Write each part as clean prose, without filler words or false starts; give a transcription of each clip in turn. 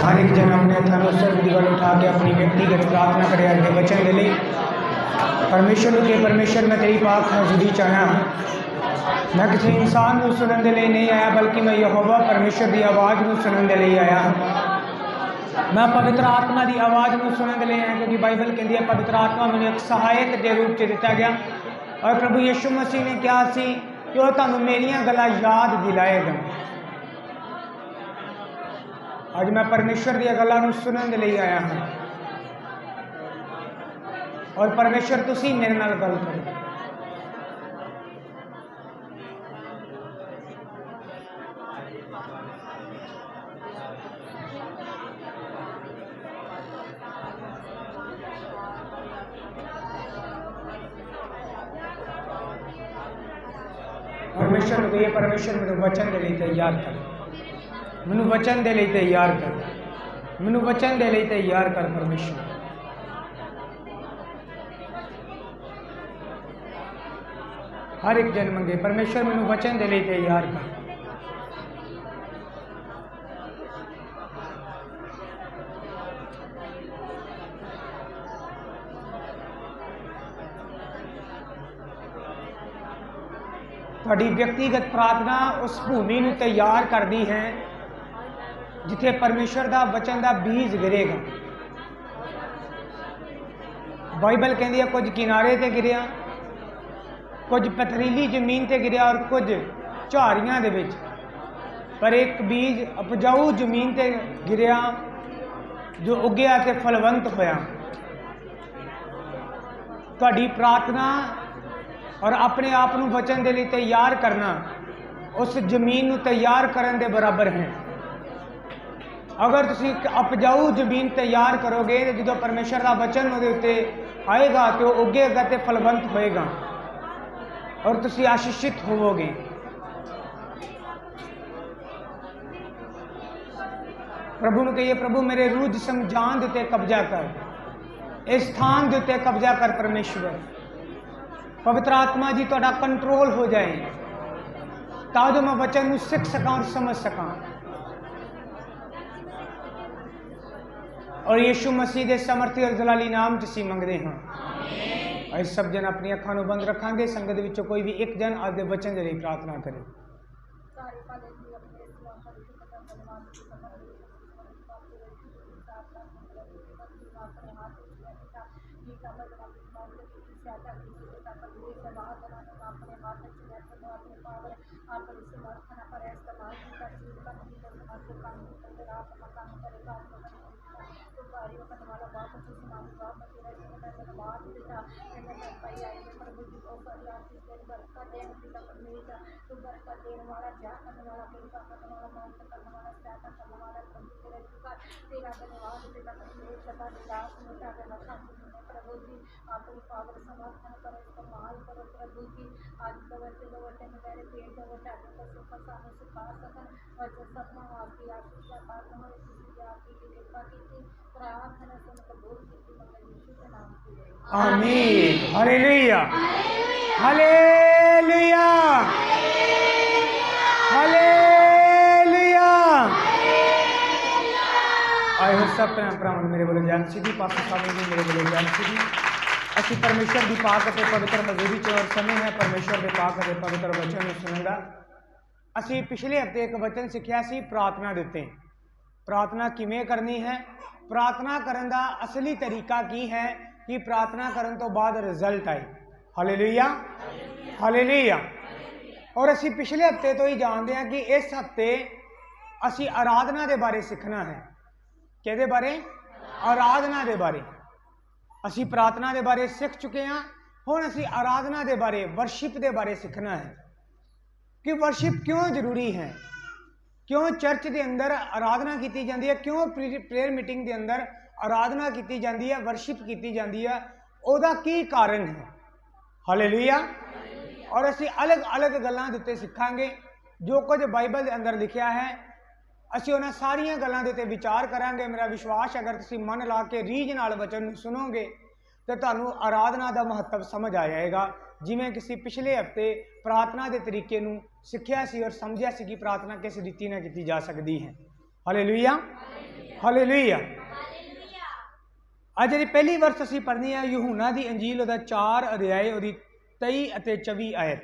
हर एक जन अपने हथों सिर की गल उठा के अपनी व्यक्तिगत प्रार्थना करे अगे बचन के लिए परमेश्वर के परमेश्वर मैं तेरी पाक हजूरी चाहना। मैं किसी इंसान को सुनने के लिए नहीं आया बल्कि मैं यहोवा परमेश्वर की आवाज़ को सुनने के लिए आया। मैं पवित्र आत्मा की आवाज़ को सुनने के लिए आया क्योंकि बाइबल कहती है पवित्र आत्मा मैंने एक सहायक के रूप में दिता गया और प्रभु यीशु मसीह ने कहा सी कि वह तुहानू मेरियां गल्लां याद दिलाएगा। आज मैं परमेश्वर की गल्लां नूं सुनने के लिए आया हाँ और परमेश्वर तुसी मेरे नाल गल करो। परमेश्वर को कहिए परमेश्वर मैनू वचन के लिए तैयार कर, मैनू वचन के लिए तैयार कर, मैनू वचन के लिए तैयार कर। परमेश्वर हर एक जन मंगे परमेश्वर मैनू वचन के लिए तैयार कर। थोड़ी व्यक्तिगत प्रार्थना उस भूमि को तैयार करती है जिथे परमेश्वर का वचन का बीज गिरेगा। बाइबल कहती है कुछ किनारे ते गिरिया, कुछ पथरीली जमीन ते गिरिया और कुछ झाड़ियां दे विच, पर एक बीज उपजाऊ जमीन ते गिरिया जो उगया ते फलवंत होया। थोड़ी प्रार्थना और अपने आप को वचन के लिए तैयार करना उस जमीन को तैयार करने के बराबर है। अगर तुसी उपजाऊ जमीन तैयार करोगे तो जो परमेश्वर का वचन वो उत्ते आएगा तो उगेगा तो फलवंत होएगा और तुसी आशीषित होवोगे। प्रभु ने कहिए प्रभु मेरे रूह जिसम जान दे कब्जा कर, इस स्थान के उत्ते कब्जा कर। परमेश्वर पवित्र आत्मा जी थोड़ा कंट्रोल हो जाए ताकि मैं वचन को सीख सका और समझ सका और यीशु मसीह के समर्थी और जलाली नाम च मंगते हाँ। और सब जन अपनी अखां नूं बंद रखांगे। संगत विचों कोई भी एक जन आज के वचन के लिए प्रार्थना करे। आमीन। Hallelujah hallelujah hallelujah. आए हो सब भरावां मेरे बोलो जय मसीह दी, पास्टर साहब जी मेरे बोलो जय मसीह दी। असी परमेश्वर की पाक और पवित्र मजूरी च और समय है परमेश्वर के पाक और पवित्र वचन सुनने का। असी पिछले हफ्ते एक वचन सीखा सी प्रार्थना के उत्ते। प्रार्थना किवें करनी है, प्रार्थना करने का असली तरीका की है कि प्रार्थना करने तो बाद रिजल्ट आए। Hallelujah hallelujah. और असी पिछले हफ्ते तो ही जानते हैं कि इस हफ्ते असी आराधना के बारे सीखना है। किहदे बारे? आराधना के बारे। असी प्रार्थना के बारे सीख चुके हैं, हुण असी आराधना के बारे वर्शिप के बारे सीखना है कि वर्शिप क्यों जरूरी है, क्यों चर्च के अंदर आराधना की जाती है, क्यों प्रेयर मीटिंग के अंदर आराधना की जाती है, वर्शिप की जाती है, उसका की कारण है। हालेलुया। और असी अलग अलग गल्लां दे उत्ते सीखांगे जो कुछ बाइबल के अंदर लिखा है। असी उन्हां सारियां गल्लां दे उत्ते विचार करांगे। मेरा विश्वास अगर तुसीं मन ला के रीझ नाल वचन सुनोगे तो तुहानूं आराधना का महत्व समझ आ जाएगा। जिमें किसी पिछले हफ्ते प्रार्थना के तरीके नूं सीखिया सी और समझिया सी कि प्रार्थना किस रीति नाल की जा सकती है। Hallelujah hallelujah. ਅੱਜ ਦੀ ਪਹਿਲੀ ਵਰਸ ਅਸੀਂ ਪੜ੍ਹਨੀ ਹੈ ਯਹੂਨਾ ਦੀ ਅੰਜੀਲ ਉਹਦਾ 4 ਅਧਿਆਇ ਉਹਦੀ 23 ਅਤੇ 24 ਆਇਤ।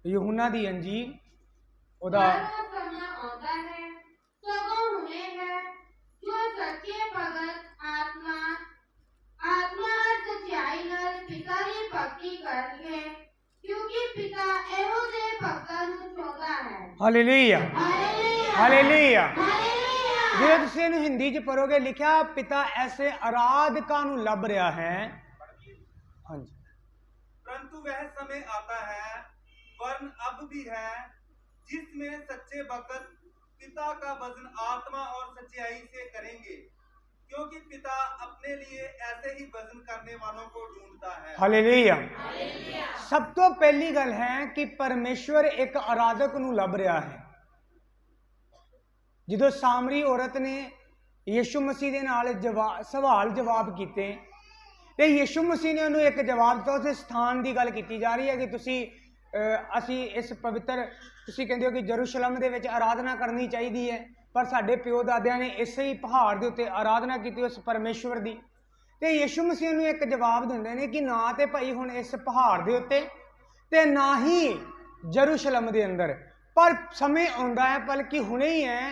ਯਹੂਨਾ ਦੀ ਅੰਜੀਲ ਉਹਦਾ हालेलुया हालेलुया। जो तुसीं इहनूं हिंदी च पढ़ोगे लिखा पिता ऐसे आराधकां नूं लभ रहा है। हाँ जी। परंतु वह समय आता है वरन अब भी है जिसमें सच्चे भक्त पिता का भजन आत्मा और सच्चाई से करेंगे, क्योंकि पिता अपने लिए ऐसे ही भजन करने वालों को ढूंढता है। हालेलुया। सब तो पहली गल है कि परमेश्वर एक आराधक नूं लभ रहा है। ਜਦੋਂ ਸਾਮਰੀ ਔਰਤ ਨੇ ਯਿਸੂ ਮਸੀਹ ਦੇ ਨਾਲ ਸਵਾਲ ਜਵਾਬ ਕੀਤੇ ਤੇ ਯਿਸੂ ਮਸੀਹ ਨੇ ਉਹਨੂੰ ਇੱਕ ਜਵਾਬ ਦਿੱਤਾ। ਉਸ ਸਥਾਨ ਦੀ ਗੱਲ ਕੀਤੀ ਜਾ ਰਹੀ ਹੈ ਕਿ ਅਸੀਂ ਇਸ ਪਵਿੱਤਰ ਤੁਸੀਂ ਕਹਿੰਦੇ ਹੋ ਕਿ ਜਰੂਸ਼ਲਮ ਦੇ ਵਿੱਚ ਆਰਾਧਨਾ ਕਰਨੀ ਚਾਹੀਦੀ ਹੈ, ਪਰ ਸਾਡੇ ਪਿਓ ਦਾਦਿਆਂ ਨੇ ਇਸੇ ਹੀ ਪਹਾੜ ਦੇ ਉੱਤੇ ਆਰਾਧਨਾ ਕੀਤੀ ਉਸ ਪਰਮੇਸ਼ਵਰ ਦੀ। ਤੇ ਯਿਸੂ ਮਸੀਹ ਨੂੰ ਇੱਕ ਜਵਾਬ ਦਿੰਦੇ ਨੇ ਕਿ ਨਾ ਤੇ ਭਾਈ ਹੁਣ ਇਸ ਪਹਾੜ ਦੇ ਉੱਤੇ ਤੇ ਨਾ ਹੀ ਜਰੂਸ਼ਲਮ ਦੇ ਅੰਦਰ, ਪਰ ਸਮੇਂ ਆਉਂਦਾ ਹੈ ਬਲਕਿ ਹੁਣੇ ਹੀ ਹੈ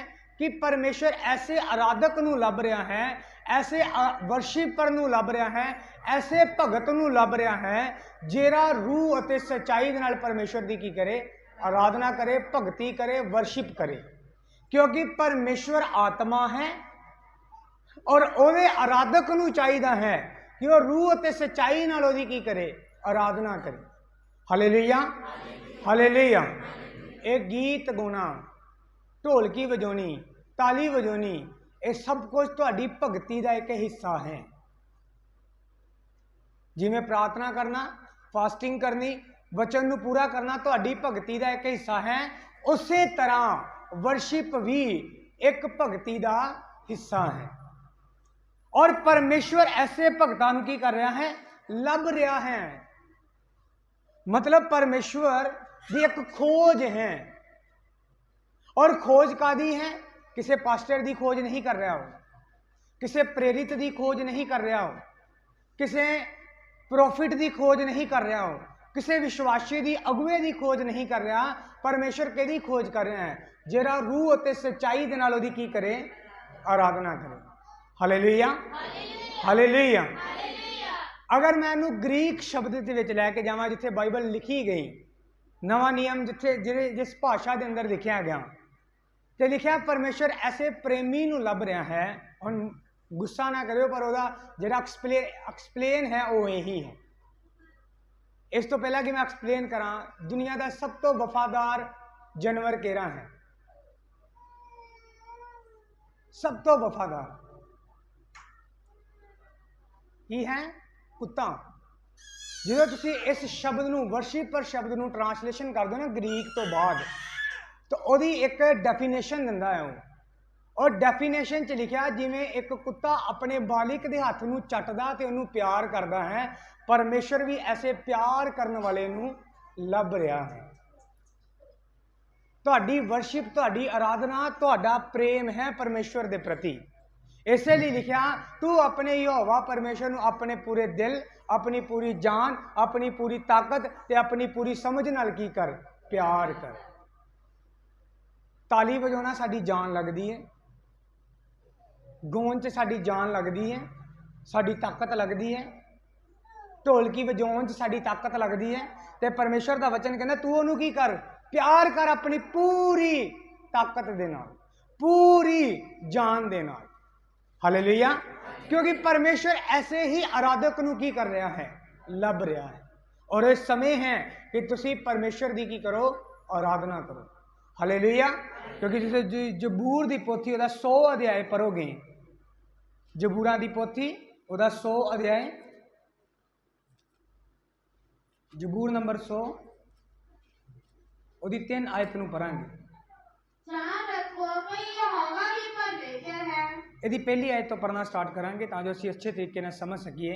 कि परमेश्वर ऐसे आराधक नूं लभ रहा है, ऐसे वर्शिपर नूं लभ रहा है, ऐसे भगत नूं लभ रहा है जेड़ा रूह अते सच्चाई दे नाल परमेश्वर दी की करे, आराधना करे, भगती करे, वर्शिप करे। क्योंकि परमेश्वर आत्मा है और ओदे आराधक नूं चाहिदा है कि वो रूह अते सच्चाई नाल ओदी की करे, आराधना करे। Hallelujah hallelujah. एक गीत गाना, ढोलकी वजाउणी, ताली वजाउणी, ये सब कुछ तुहाडी भगती का एक हिस्सा है। जिवें प्रार्थना करना, फास्टिंग करनी, वचन नूं पूरा करना तुहाडी भगती का एक हिस्सा है, उसे तरह वर्शिप भी एक भगती का हिस्सा है। और परमेश्वर ऐसे भगतां नूं की कर रहा है, लभ रहा है। मतलब परमेश्वर की एक खोज है। और खोज कादी है? किसी पास्टर की खोज नहीं कर रहा हो, किसी प्रेरित की खोज नहीं कर रहा हो, किसी प्रोफिट की खोज नहीं कर रहा हो, किसी विश्वासी की अगुए की खोज नहीं कर रहा। परमेश्वर किहदी खोज कर रहा है? जिहड़ा रूह अते सच्चाई दे नाल ओदी की करे, आराधना करे। Hallelujah hallelujah. अगर मैं इहनूं ग्रीक शब्द दे विच लैके जावां जिथे बाइबल लिखी गई, नवा नियम जिथे जिस भाषा के अंदर लिखा गया तो लिखा परमेश्वर ऐसे प्रेमी नूं लभ रहा है। हुण गुस्सा ना करियो पर वह जिहड़ा एक्सप्लेन है वो यही है। इस तो पहला कि मैं एक्सप्लेन करा, दुनिया का सब तो वफादार जानवर केड़ा है? सब तो वफादार की है? कुत्ता। जो तुसी इस शब्द नूं वर्शिपर शब्द नूं ट्रांसलेशन कर दो ना ग्रीक तो बाद, तो ओदी एक डेफिनेशन दिंदा है वो। और डेफिनेशन च लिखा जिवें एक कुत्ता अपने मालिक के हाथ नूं चटदा ते उहनूं प्यार करदा है, परमेश्वर भी ऐसे प्यार करने वाले नूं लभ रहा है। तुहाडी वर्शिप, तुहाडी आराधना, तुहाडा प्रेम है परमेश्वर के प्रति। इसलिए लिखा तू अपने यहोवा परमेश्वर नूं अपने पूरे दिल, अपनी पूरी जान, अपनी पूरी ताकत ते अपनी पूरी समझ नाल की कर, प्यार कर। ताली वजाउणा साडी जान लगती है, गाउण च साडी जान लगती है, साडी ताकत लगती है, ढोलकी वजाउण च साडी ताकत लगती है। तो परमेश्वर का वचन कहना तू उहनूं की कर, प्यार कर अपनी पूरी ताकत दे नाल, पूरी जान दे नाल। हालेलुया। क्योंकि परमेश्वर ऐसे ही आराधक नूं की कर रहा है, लभ रहा है। और इस समय है कि तुसी परमेश्वर की करो, आराधना करो। हालेलुया। क्योंकि जिसे जबूर की पोथी वह 100 अध्याय पढ़ोगे, जबूरा की पोथी वह 100 अध्याय, जबूर नंबर 100 ਉਹਦੀ 3 आयत ਨੂੰ पढ़ांगे। यदि पहली आयत तो पढ़ना स्टार्ट करांगे ताकि ਅਸੀਂ अच्छे तरीके से समझ सकिए।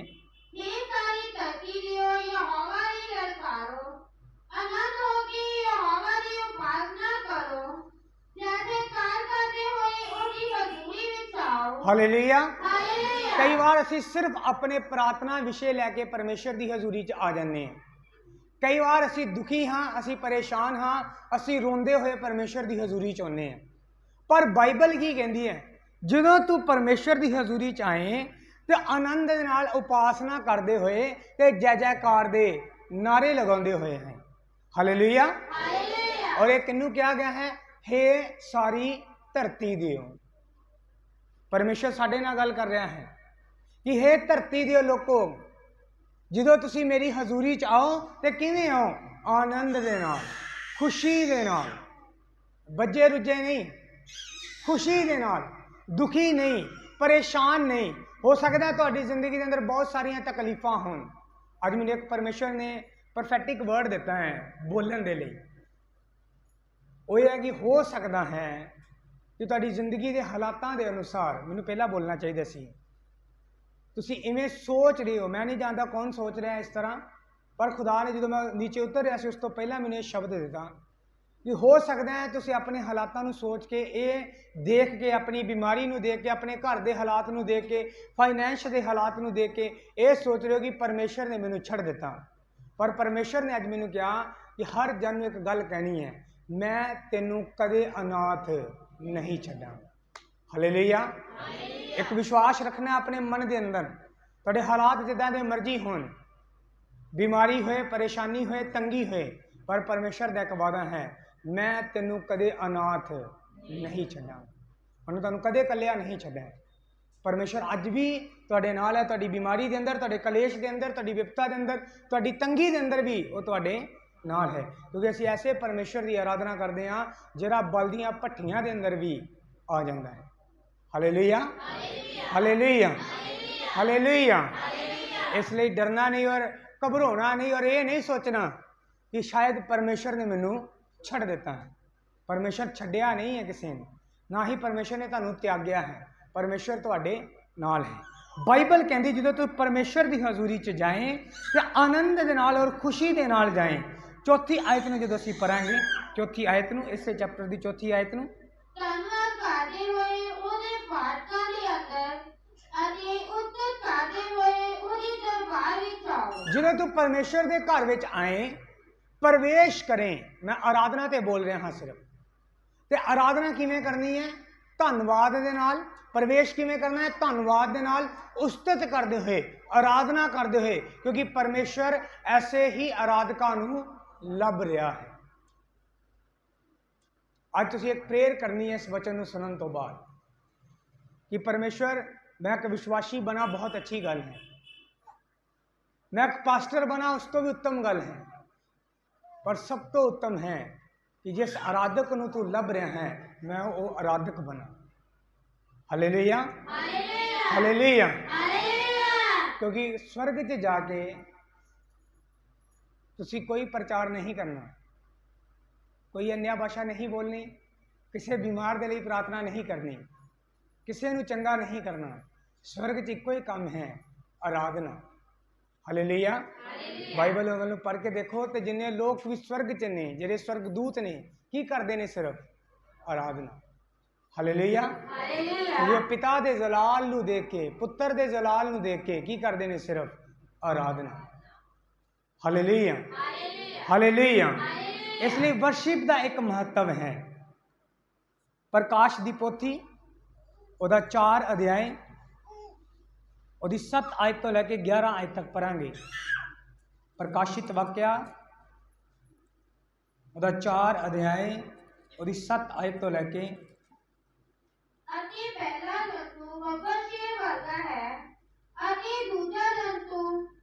ਹਾਲੇਲੂਇਆ। ਕਈ ਵਾਰ ਅਸੀਂ ਸਿਰਫ ਆਪਣੇ ਪ੍ਰਾਰਥਨਾ ਵਿਸ਼ੇ ਲੈ ਕੇ ਪਰਮੇਸ਼ਰ ਦੀ ਹਜ਼ੂਰੀ 'ਚ ਆ ਜਾਂਦੇ ਹਾਂ। ਕਈ ਵਾਰ ਅਸੀਂ ਦੁਖੀ ਹਾਂ, ਅਸੀਂ ਪਰੇਸ਼ਾਨ ਹਾਂ, ਅਸੀਂ ਰੋਂਦੇ ਹੋਏ ਪਰਮੇਸ਼ਰ ਦੀ ਹਜ਼ੂਰੀ 'ਚ ਆਉਂਦੇ ਹਾਂ। ਪਰ ਬਾਈਬਲ ਕੀ ਕਹਿੰਦੀ ਹੈ? ਜਦੋਂ ਤੂੰ ਪਰਮੇਸ਼ਰ ਦੀ ਹਜ਼ੂਰੀ 'ਚ ਆਏ ਤੇ ਆਨੰਦ ਦੇ ਨਾਲ ਉਪਾਸਨਾ ਕਰਦੇ ਹੋਏ ਤੇ ਜੈ ਜੈਕਾਰ ਦੇ ਨਾਰੇ ਲਗਾਉਂਦੇ ਹੋਏ ਹੈ। ਹਾਲੇਲੂਇਆ। ਔਰ ਇਹ ਕਿਹਨੂੰ ਕਿਹਾ ਗਿਆ ਹੈ? ਹੇ ਸਾਰੀ ਧਰਤੀ ਦਿਓ। ਪਰਮੇਸ਼ਰ ਸਾਡੇ ਨਾਲ ਗੱਲ ਕਰ ਰਿਹਾ ਹੈ ਕਿ ਹੇ ਧਰਤੀ ਦਿਓ ਲੋਕੋ, ਜਦੋਂ ਤੁਸੀਂ ਮੇਰੀ ਹਜ਼ੂਰੀ 'ਚ ਆਓ ਤੇ ਕਿਵੇਂ ਆਓ? ਆਨੰਦ ਦੇ ਨਾਲ, ਖੁਸ਼ੀ ਦੇ ਨਾਲ, ਬੱਜੇ ਰੁੱਝੇ ਨਹੀਂ, ਖੁਸ਼ੀ ਦੇ ਨਾਲ, ਦੁਖੀ ਨਹੀਂ, ਪਰੇਸ਼ਾਨ ਨਹੀਂ। ਹੋ ਸਕਦਾ ਤੁਹਾਡੀ ਜ਼ਿੰਦਗੀ ਦੇ ਅੰਦਰ ਬਹੁਤ ਸਾਰੀਆਂ ਤਕਲੀਫਾਂ ਹੋਣ। ਅੱਜ ਮੈਨੂੰ ਇੱਕ ਪਰਮੇਸ਼ਰ ਨੇ ਪ੍ਰੋਫੈਟਿਕ ਵਰਡ ਦਿੱਤਾ ਹੈ ਬੋਲਣ ਦੇ ਲਈ। ਉਹ ਇਹ ਹੈ ਕਿ ਹੋ ਸਕਦਾ ਹੈ ਕਿ ਤੁਹਾਡੀ ਜ਼ਿੰਦਗੀ ਦੇ ਹਾਲਾਤਾਂ ਦੇ ਅਨੁਸਾਰ, ਮੈਨੂੰ ਪਹਿਲਾਂ ਬੋਲਣਾ ਚਾਹੀਦਾ ਸੀ, ਤੁਸੀਂ ਇਵੇਂ ਸੋਚ ਰਹੇ ਹੋ। ਮੈਂ ਨਹੀਂ ਜਾਣਦਾ ਕੌਣ ਸੋਚ ਰਿਹਾ ਇਸ ਤਰ੍ਹਾਂ, ਪਰ ਖੁਦਾ ਨੇ ਜਦੋਂ ਮੈਂ ਨੀਚੇ ਉਤਰ ਰਿਹਾ ਸੀ ਉਸ ਤੋਂ ਪਹਿਲਾਂ ਮੈਨੂੰ ਇਹ ਸ਼ਬਦ ਦਿੱਤਾ ਕਿ ਹੋ ਸਕਦਾ ਹੈ ਤੁਸੀਂ ਆਪਣੇ ਹਾਲਾਤਾਂ ਨੂੰ ਸੋਚ ਕੇ, ਇਹ ਦੇਖ ਕੇ, ਆਪਣੀ ਬਿਮਾਰੀ ਨੂੰ ਦੇਖ ਕੇ, ਆਪਣੇ ਘਰ ਦੇ ਹਾਲਾਤ ਨੂੰ ਦੇਖ ਕੇ, ਫਾਈਨੈਂਸ ਦੇ ਹਾਲਾਤ ਨੂੰ ਦੇਖ ਕੇ ਇਹ ਸੋਚ ਰਹੇ ਹੋ ਕਿ ਪਰਮੇਸ਼ਰ ਨੇ ਮੈਨੂੰ ਛੱਡ ਦਿੱਤਾ। ਪਰ ਪਰਮੇਸ਼ਰ ਨੇ ਅੱਜ ਮੈਨੂੰ ਕਿਹਾ ਕਿ ਹਰ ਜਨ ਨੂੰ ਇੱਕ ਗੱਲ ਕਹਿਣੀ ਹੈ, ਮੈਂ ਤੈਨੂੰ ਕਦੇ ਅਨਾਥ ਨਹੀਂ ਛੱਡਾਂਗਾ। ਹਾਲੇਲੂਇਆ। ਇੱਕ ਵਿਸ਼ਵਾਸ ਰੱਖਣਾ ਆਪਣੇ ਮਨ ਦੇ ਅੰਦਰ। ਤੁਹਾਡੇ ਹਾਲਾਤ ਜਿੱਦਾਂ ਦੇ ਮਰਜ਼ੀ ਹੋਣ, ਬਿਮਾਰੀ ਹੋਏ, ਪਰੇਸ਼ਾਨੀ ਹੋਏ, ਤੰਗੀ ਹੋਏ, ਪਰ ਪਰਮੇਸ਼ਰ ਦਾ ਇੱਕ ਵਾਅਦਾ ਹੈ, ਮੈਂ ਤੈਨੂੰ ਕਦੇ ਅਨਾਥ ਨਹੀਂ ਛੱਡਾਂਗਾ। ਉਹਨੇ ਤੁਹਾਨੂੰ ਕਦੇ ਇਕੱਲਿਆ ਨਹੀਂ ਛੱਡਿਆ। ਪਰਮੇਸ਼ਰ ਅੱਜ ਵੀ ਤੁਹਾਡੇ ਨਾਲ ਹੈ। ਤੁਹਾਡੀ ਬਿਮਾਰੀ ਦੇ ਅੰਦਰ, ਤੁਹਾਡੇ ਕਲੇਸ਼ ਦੇ ਅੰਦਰ, ਤੁਹਾਡੀ ਵਿਪਤਾ ਦੇ ਅੰਦਰ, ਤੁਹਾਡੀ ਤੰਗੀ ਦੇ ਅੰਦਰ ਵੀ ਉਹ ਤੁਹਾਡੇ ਨਾਲ ਹੈ। ਕਿਉਂਕਿ ਅਸੀਂ ਐਸੇ ਪਰਮੇਸ਼ਰ ਦੀ ਆਰਾਧਨਾ ਕਰਦੇ ਹਾਂ ਜਿਹੜਾ ਬਲਦੀਆਂ ਭੱਠੀਆਂ ਦੇ ਅੰਦਰ ਵੀ ਆ ਜਾਂਦਾ ਹੈ। Hallelujah, hallelujah, hallelujah. ਇਸ ਲਈ ਡਰਨਾ ਨਹੀਂ ਔਰ ਘਬਰਾਉਣਾ ਨਹੀਂ ਔਰ ਇਹ ਨਹੀਂ ਸੋਚਣਾ ਕਿ ਸ਼ਾਇਦ ਪਰਮੇਸ਼ਰ ਨੇ ਮੈਨੂੰ ਛੱਡ ਦਿੱਤਾ ਹੈ। ਪਰਮੇਸ਼ਰ ਛੱਡਿਆ ਨਹੀਂ ਹੈ ਕਿਸੇ ਨੇ, ਨਾ ਹੀ ਪਰਮੇਸ਼ਰ ਨੇ ਤੁਹਾਨੂੰ ਤਿਆਗਿਆ ਹੈ। ਪਰਮੇਸ਼ਰ ਤੁਹਾਡੇ ਨਾਲ ਹੈ। ਬਾਈਬਲ ਕਹਿੰਦੀ ਜਦੋਂ ਤੂੰ ਪਰਮੇਸ਼ਰ ਦੀ ਹਜ਼ੂਰੀ 'ਚ ਜਾਏ ਤੇ ਆਨੰਦ ਦੇ ਨਾਲ ਔਰ ਖੁਸ਼ੀ ਦੇ ਨਾਲ ਜਾਏ। ਚੌਥੀ ਆਇਤ ਨੂੰ ਜਦੋਂ ਅਸੀਂ ਪੜਾਂਗੇ, ਚੌਥੀ ਆਇਤ ਨੂੰ, ਇਸੇ ਚੈਪਟਰ ਦੀ ਚੌਥੀ ਆਇਤ ਨੂੰ, ਧੰਨਵਾਦ ਕਰਦੇ ਹੋਏ ਉਹਦੇ ਫਾਟਕਾਂ ਦੇ ਅੰਦਰ ਅਤੇ ਉਸਤਤ ਕਰਦੇ ਹੋਏ ਉਹਦੇ ਦਰਬਾਰ ਵਿੱਚ ਆਓ। ਜਦੋਂ ਤੂੰ ਪਰਮੇਸ਼ਰ ਦੇ ਘਰ ਵਿੱਚ ਆਏ, ਪ੍ਰਵੇਸ਼ ਕਰੇ। ਮੈਂ ਆਰਾਧਨਾ ਤੇ ਬੋਲ ਰਿਹਾ ਹਾਂ ਸਿਰਫ। ਤੇ ਆਰਾਧਨਾ ਕਿਵੇਂ ਕਰਨੀ ਹੈ? ਧੰਨਵਾਦ ਦੇ ਨਾਲ। ਪ੍ਰਵੇਸ਼ ਕਿਵੇਂ ਕਰਨਾ ਹੈ? ਧੰਨਵਾਦ ਦੇ ਨਾਲ, ਉਸਤਤ ਕਰਦੇ ਹੋਏ, ਆਰਾਧਨਾ ਕਰਦੇ ਹੋਏ, ਕਿਉਂਕਿ ਪਰਮੇਸ਼ਰ ਐਸੇ ਹੀ ਆਰਾਧਕਾਂ ਨੂੰ ਲੱਭ ਰਿਹਾ ਹੈ। ਅੱਜ ਤੁਸੀਂ ਇੱਕ ਪ੍ਰੇਅਰ ਕਰਨੀ ਹੈ ਇਸ ਵਚਨ ਨੂੰ ਸੁਣਨ ਤੋਂ ਬਾਅਦ ਕਿ ਪਰਮੇਸ਼ਰ, ਮੈਂ ਇੱਕ ਵਿਸ਼ਵਾਸੀ ਬਣਾ, ਬਹੁਤ ਅੱਛੀ ਗੱਲ ਹੈ। ਮੈਂ ਇੱਕ ਪਾਸਟਰ ਬਣਾ, ਉਸ ਤੋਂ ਵੀ ਉੱਤਮ ਗੱਲ ਹੈ। ਪਰ ਸਭ ਤੋਂ ਉੱਤਮ ਹੈ ਕਿ ਜਿਸ ਆਰਾਧਕ ਨੂੰ ਤੂੰ ਲੱਭ ਰਿਹਾ ਹੈ, ਮੈਂ ਉਹ ਆਰਾਧਕ ਬਣਾ। Hallelujah, hallelujah. ਕਿਉਂਕਿ ਸਵਰਗ 'ਚ ਜਾ ਕੇ ਤੁਸੀਂ ਕੋਈ ਪ੍ਰਚਾਰ ਨਹੀਂ ਕਰਨਾ, ਕੋਈ अन्य भाषा नहीं बोलनी, किसी बीमार के लिए प्रार्थना नहीं करनी, किसी ਨੂੰ ਚੰਗਾ नहीं करना। स्वर्ग 'ਚ ਇੱਕੋ ਹੀ ਕੰਮ ਹੈ, ਆਰਾਧਨਾ। ਹਾਲੇਲੂਇਆ। ਬਾਈਬਲ ਨੂੰ ਪੜ੍ਹ ਕੇ ਦੇਖੋ ਤੇ ਜਿੰਨੇ ਲੋਕ ਵੀ ਸਵਰਗ 'ਚ ਨੇ, ਜਿਹੜੇ ਸਵਰਗਦੂਤ ਨੇ, ਕੀ ਕਰਦੇ ਨੇ? ਸਿਰਫ ਆਰਾਧਨਾ। ਹਾਲੇਲੂਇਆ। ਉਹ ਪਿਤਾ ਦੇ ਜਲਾਲ ਨੂੰ ਦੇਖ ਕੇ, ਪੁੱਤਰ ਦੇ ਜਲਾਲ ਨੂੰ ਦੇਖ ਕੇ ਕੀ ਕਰਦੇ ਨੇ? ਸਿਰਫ ਆਰਾਧਨਾ। Hallelujah, hallelujah. ਇਸ ਲਈ ਵਰਸ਼ਿਪ ਦਾ ਇੱਕ ਮਹੱਤਵ ਹੈ। ਪ੍ਰਕਾਸ਼ ਦੀ ਪੋਥੀ ਉਹਦਾ 4 ਅਧਿਆਏ, ਉਹਦੀ 7 ਆਇਤ ਤੋਂ ਲੈ ਕੇ 11 ਆਇਤ ਤੱਕ ਪੜਾਂਗੇ। ਪ੍ਰਕਾਸ਼ਿਤ ਵਾਕਿਆ ਉਹਦਾ 4 ਅਧਿਆਏ, ਉਹਦੀ 7 ਆਇਤ ਤੋਂ ਲੈ ਕੇ। ਅਤੇ ਪਹਿਲਾ ਜੰਤੂ ਬੱਬਰ ਸ਼ੇਰ ਵਰਗਾ ਹੈ ਅਤੇ ਦੂਜਾ ਜੰਤੂ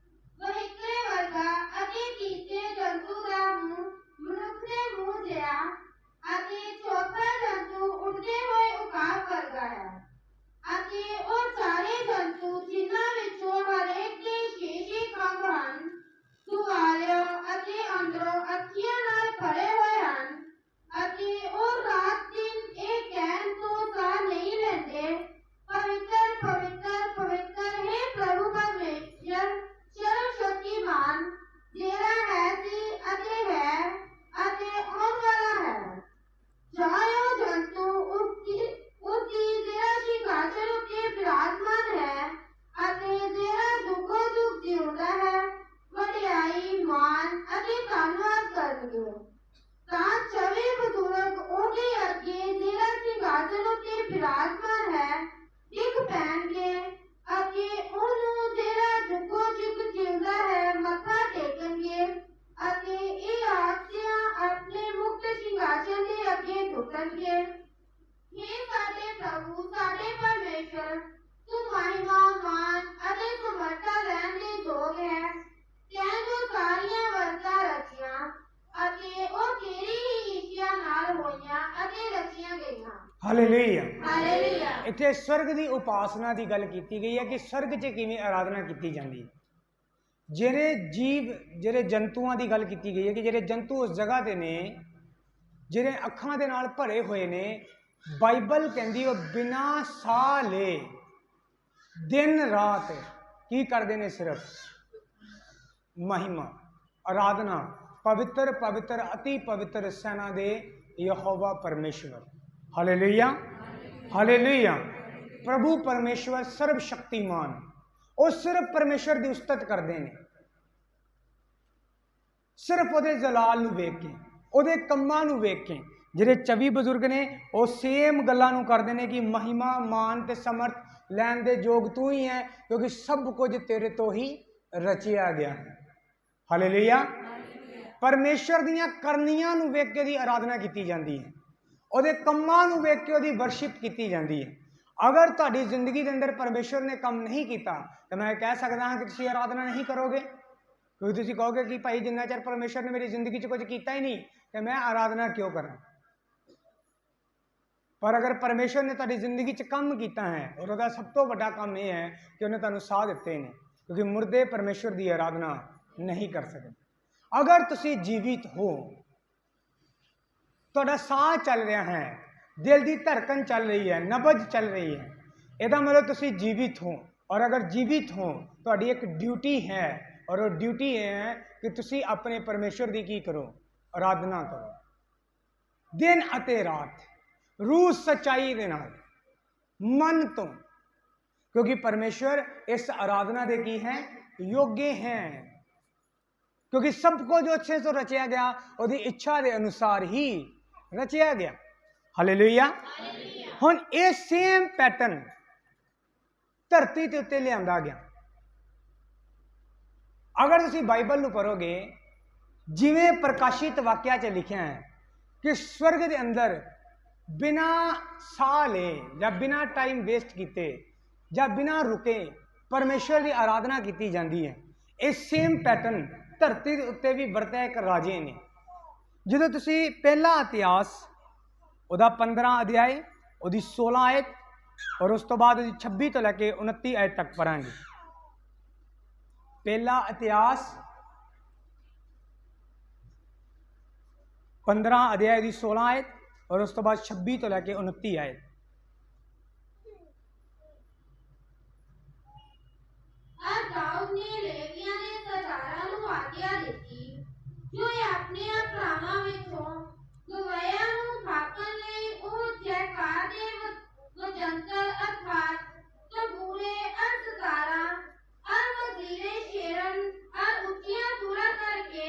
ਵਹਿਕਲੇ ਵਰਗਾ ਅਤੇ ਤੀਸਰੇ ਜੰਤੂ ਦਾ ਮੂੰਹ ਮਨੁੱਖ ਦੇ ਮੂੰਹ ਜਿਹਾ ਅਤੇ ਚੌਥਾ ਜੰਤੂ ਉੱਡਦੇ ਹੋਏ ਉਕਾਬ ਵਰਗਾ ਹੈ। ਅਤੇ ਉਹ ਸਾਰੇ ਜੰਤੂ ਜਿਨ੍ਹਾਂ ਵਿੱਚੋਂ ਹਰੇਕ ਦੇ 6 ਖੰਭ ਹਨ, ਦੁਆਲਿਆਂ ਅਤੇ ਅੰਦਰੋਂ ਅੱਖੀਆਂ ਨਾਲ ਭਰੇ ਹੋਏ ਹਨ। ਅਤੇ ਉਹ ਰਾਤ ਦਿਨ ਇਹ ਤਾਂ 24 ਬਜ਼ੁਰਗ ਉਹਦੇ ਅੱਗੇ ਜਿਹੜਾ ਸਿੰਘਾਸਨ ਉੱਤੇ ਬਿਰਾਜਮਾਨ ਹੈ ਡਿੱਗ ਪੈਣਗੇ ਅਤੇ ਉਹਨੂੰ ਜਿਹੜਾ ਜੁਗੋ ਜੁਗ ਜਿਉਂਦਾ ਹੈ ਮੱਥਾ ਟੇਕਣਗੇ ਅਤੇ ਇਹ ਆਸਿਆ ਆਪਣੇ ਮੁਕਤ ਸਿੰਘਾਸਨ ਦੇ ਅੱਗੇ ਝੁਕਣਗੇ। हे ਸਾਡੇ ਪ੍ਰਭੂ ਸਾਡੇ ਪਰਮੇਸ਼ਰ, ਤੂੰ ਮਹਿਮਾ ਮਾਨ ਅਤੇ ਸਮਰੱਥਾ ਲੈਣ ਦੇ ਯੋਗ ਹੈ। ਤੈਂ ਜੋ ਸਾਰੀਆਂ ਵਸਤਾਂ ਰਚੀਆਂ ਅਤੇ ਉਹ ਤੇਰੀ ਹੀ ਇੱਛਾ ਨਾਲ ਹੋਈਆਂ ਅਤੇ ਰਚੀਆਂ ਗਈਆਂ। ਹਾਲੇਲੂਇਆ। ਹਾਲੇਲੂਇਆ। ਇੱਥੇ ਸਵਰਗ ਦੀ ਉਪਾਸਨਾ ਦੀ ਗੱਲ ਕੀਤੀ ਗਈ ਹੈ ਕਿ ਸਵਰਗ 'ਚ ਕਿਵੇਂ ਆਰਾਧਨਾ ਕੀਤੀ ਜਾਂਦੀ ਹੈ। ਜਿਹੜੇ ਜੀਵ ਜਿਹੜੇ ਜੰਤੂਆਂ ਦੀ ਗੱਲ ਕੀਤੀ ਗਈ ਹੈ ਕਿ ਜਿਹੜੇ ਜੰਤੂ ਉਸ ਜਗ੍ਹਾ ਤੇ ਨੇ ਜਿਹੜੇ ਅੱਖਾਂ ਦੇ ਨਾਲ ਭਰੇ ਹੋਏ ਨੇ, ਬਾਈਬਲ ਕਹਿੰਦੀ ਉਹ ਬਿਨਾਂ ਸਾਹ ਲਏ ਦਿਨ ਰਾਤ ਕੀ ਕਰਦੇ ਨੇ? ਸਿਰਫ ਮਹਿਮਾ ਆਰਾਧਨਾ ਪਵਿੱਤਰ ਪਵਿੱਤਰ ਅਤੀ ਪਵਿੱਤਰ ਸੈਨਾ ਦੇ ਯਹੋਵਾ ਪਰਮੇਸ਼ਵਰ। Hallelujah hallelujah. ਪ੍ਰਭੂ ਪਰਮੇਸ਼ਵਰ ਸਰਬ ਸ਼ਕਤੀਮਾਨ, ਉਹ ਸਿਰਫ ਪਰਮੇਸ਼ਵਰ ਦੀ ਉਸਤਤ ਕਰਦੇ ਨੇ, ਸਿਰਫ ਉਹਦੇ ਜਲਾਲ ਨੂੰ ਵੇਖ ਕੇ, ਉਹਦੇ ਕੰਮਾਂ ਨੂੰ ਵੇਖ ਕੇ। ਜਿਹੜੇ 24 ਬਜ਼ੁਰਗ ਨੇ ਉਹ ਸੇਮ ਗੱਲਾਂ ਨੂੰ ਕਰਦੇ ਨੇ ਕਿ ਮਹਿਮਾ ਮਾਨ ਤੇ ਸਮਰਥ ਲੈਣ ਦੇ ਯੋਗ ਤੂੰ ਹੀ ਹੈ, ਕਿਉਂਕਿ ਸਭ ਕੁਝ ਤੇਰੇ ਤੋਂ ਹੀ ਰਚਿਆ ਗਿਆ ਹੈ। ਹਾਲੇਲੂਇਆ। ਪਰਮੇਸ਼ਰ ਦੀਆਂ ਕਰਨੀਆਂ ਨੂੰ ਵੇਖ ਕੇ ਉਹਦੀ ਆਰਾਧਨਾ ਕੀਤੀ ਜਾਂਦੀ ਹੈ, ਉਹਦੇ ਕੰਮਾਂ ਨੂੰ ਵੇਖ ਕੇ ਉਹਦੀ ਵਰਸ਼ਿਪ ਕੀਤੀ ਜਾਂਦੀ ਹੈ। ਅਗਰ ਤੁਹਾਡੀ ਜ਼ਿੰਦਗੀ ਦੇ ਅੰਦਰ ਪਰਮੇਸ਼ਰ ਨੇ ਕੰਮ ਨਹੀਂ ਕੀਤਾ ਤਾਂ ਮੈਂ ਕਹਿ ਸਕਦਾ ਹਾਂ ਕਿ ਤੁਸੀਂ ਆਰਾਧਨਾ ਨਹੀਂ ਕਰੋਗੇ, ਕਿਉਂਕਿ ਤੁਸੀਂ ਕਹੋਗੇ ਕਿ ਭਾਈ ਜਿੰਨਾ ਚਿਰ ਪਰਮੇਸ਼ਰ ਨੇ ਮੇਰੀ ਜ਼ਿੰਦਗੀ 'ਚ ਕੁਝ ਕੀਤਾ ਹੀ ਨਹੀਂ ਤੇ ਮੈਂ ਆਰਾਧਨਾ ਕਿਉਂ ਕਰਾਂ। ਪਰ ਅਗਰ ਪਰਮੇਸ਼ਰ ਨੇ ਤੁਹਾਡੀ ਜ਼ਿੰਦਗੀ 'ਚ ਕੰਮ ਕੀਤਾ ਹੈ, ਔਰ ਉਹਦਾ ਸਭ ਤੋਂ ਵੱਡਾ ਕੰਮ ਇਹ ਹੈ ਕਿ ਉਹਨੇ ਤੁਹਾਨੂੰ ਸਾਹ ਦਿੱਤੇ ਨੇ, ਕਿਉਂਕਿ ਮੁਰਦੇ ਪਰਮੇਸ਼ਰ ਦੀ ਆਰਾਧਨਾ ਨਹੀਂ ਕਰ ਸਕਦੇ। ਅਗਰ ਤੁਸੀਂ ਜੀਵਿਤ ਹੋ, ਤੁਹਾਡਾ ਸਾਹ ਚੱਲ ਰਿਹਾ ਹੈ, ਦਿਲ ਦੀ ਧੜਕਨ ਚੱਲ ਰਹੀ ਹੈ, ਨਬਜ ਚੱਲ ਰਹੀ ਹੈ, ਇਹਦਾ ਮਤਲਬ ਤੁਸੀਂ ਜੀਵਿਤ ਹੋ। ਔਰ ਅਗਰ ਜੀਵਿਤ ਹੋ, ਤੁਹਾਡੀ ਇੱਕ ਡਿਊਟੀ ਹੈ, ਔਰ ਉਹ ਡਿਊਟੀ ਇਹ ਹੈ ਕਿ ਤੁਸੀਂ ਆਪਣੇ ਪਰਮੇਸ਼ਰ ਦੀ ਕੀ ਕਰੋ? ਆਰਾਧਨਾ ਕਰੋ ਦਿਨ ਅਤੇ ਰਾਤ, ਰੂਹ ਸੱਚਾਈ ਦੇ ਨਾਲ, ਮਨ ਤੋਂ, ਕਿਉਂਕਿ ਪਰਮੇਸ਼ਰ ਇਸ ਆਰਾਧਨਾ ਦੇ ਕੀ ਹੈ? ਯੋग्य ਹੈ। क्योंकि सब कुछ जो अच्छे से रचिया गया ਉਹਦੀ ਇੱਛਾ ਦੇ ਅਨੁਸਾਰ ਹੀ ਰਚਿਆ ਗਿਆ। ਹਾਲੇਲੂਇਆ। ਹੁਣ ਇਹ ਸੇਮ ਪੈਟਰਨ ਧਰਤੀ ਦੇ ਉੱਤੇ ਲਿਆਂਦਾ ਗਿਆ। ਅਗਰ ਤੁਸੀਂ ਬਾਈਬਲ ਨੂੰ ਪੜ੍ਹੋਗੇ, ਜਿਵੇਂ ਪ੍ਰਕਾਸ਼ਿਤ ਵਾਕਿਆ 'ਚ ਲਿਖਿਆ ਹੈ ਕਿ ਸਵਰਗ ਦੇ ਅੰਦਰ ਬਿਨਾਂ ਸਾਹ ਲਏ ਜਾਂ ਬਿਨਾਂ ਟਾਈਮ ਵੇਸਟ ਕੀਤੇ ਜਾਂ ਬਿਨਾਂ ਰੁਕੇ ਪਰਮੇਸ਼ਰ ਦੀ ਆਰਾਧਨਾ ਕੀਤੀ ਜਾਂਦੀ ਹੈ। ਇਹ ਸੇਮ ਪੈਟਰਨ ਧਰਤੀ ਦੇ ਉੱਤੇ ਵੀ ਵਰਤਿਆ ਇੱਕ ਰਾਜੇ ਨੇ। ਜਦੋਂ ਤੁਸੀਂ ਪਹਿਲਾ ਇਤਿਹਾਸ ਉਹਦਾ 15 ਅਧਿਆਇ ਉਹਦੀ 16 ਆਇਤ ਔਰ ਉਸ ਤੋਂ ਬਾਅਦ ਉਹਦੀ 26 ਤੋਂ ਲੈ ਕੇ 29 ਆਇਤ ਤੱਕ ਪੜਾਂਗੇ। ਪਹਿਲਾ ਇਤਿਹਾਸ 15 ਅਧਿਆਇ ਦੀ 16 ਆਇਤ ਔਰ ਉਸ ਤੋਂ ਬਾਅਦ 26 ਤੋਂ ਲੈ ਕੇ 29 ਆਇਤ। ਜੋ ਆਪਣੇ ਭਰਾਵਾਂ ਵਿੱਚੋਂ ਗਵਾਇਆ ਨੂੰ ਥਾਪਣ ਲਈ ਉਹ ਜੈਕਾਰ ਦੇ ਵਜੰਤਰ ਅਰਥਾਤ ਤੰਬੂਰੇ ਅਰਥਕਾਰਾਂ ਅਰ ਵਜ਼ੀਰੇ ਸ਼ੇਰਨ ਅਰ ਉੱਚੀਆਂ ਸੁਰਾਂ ਕਰਕੇ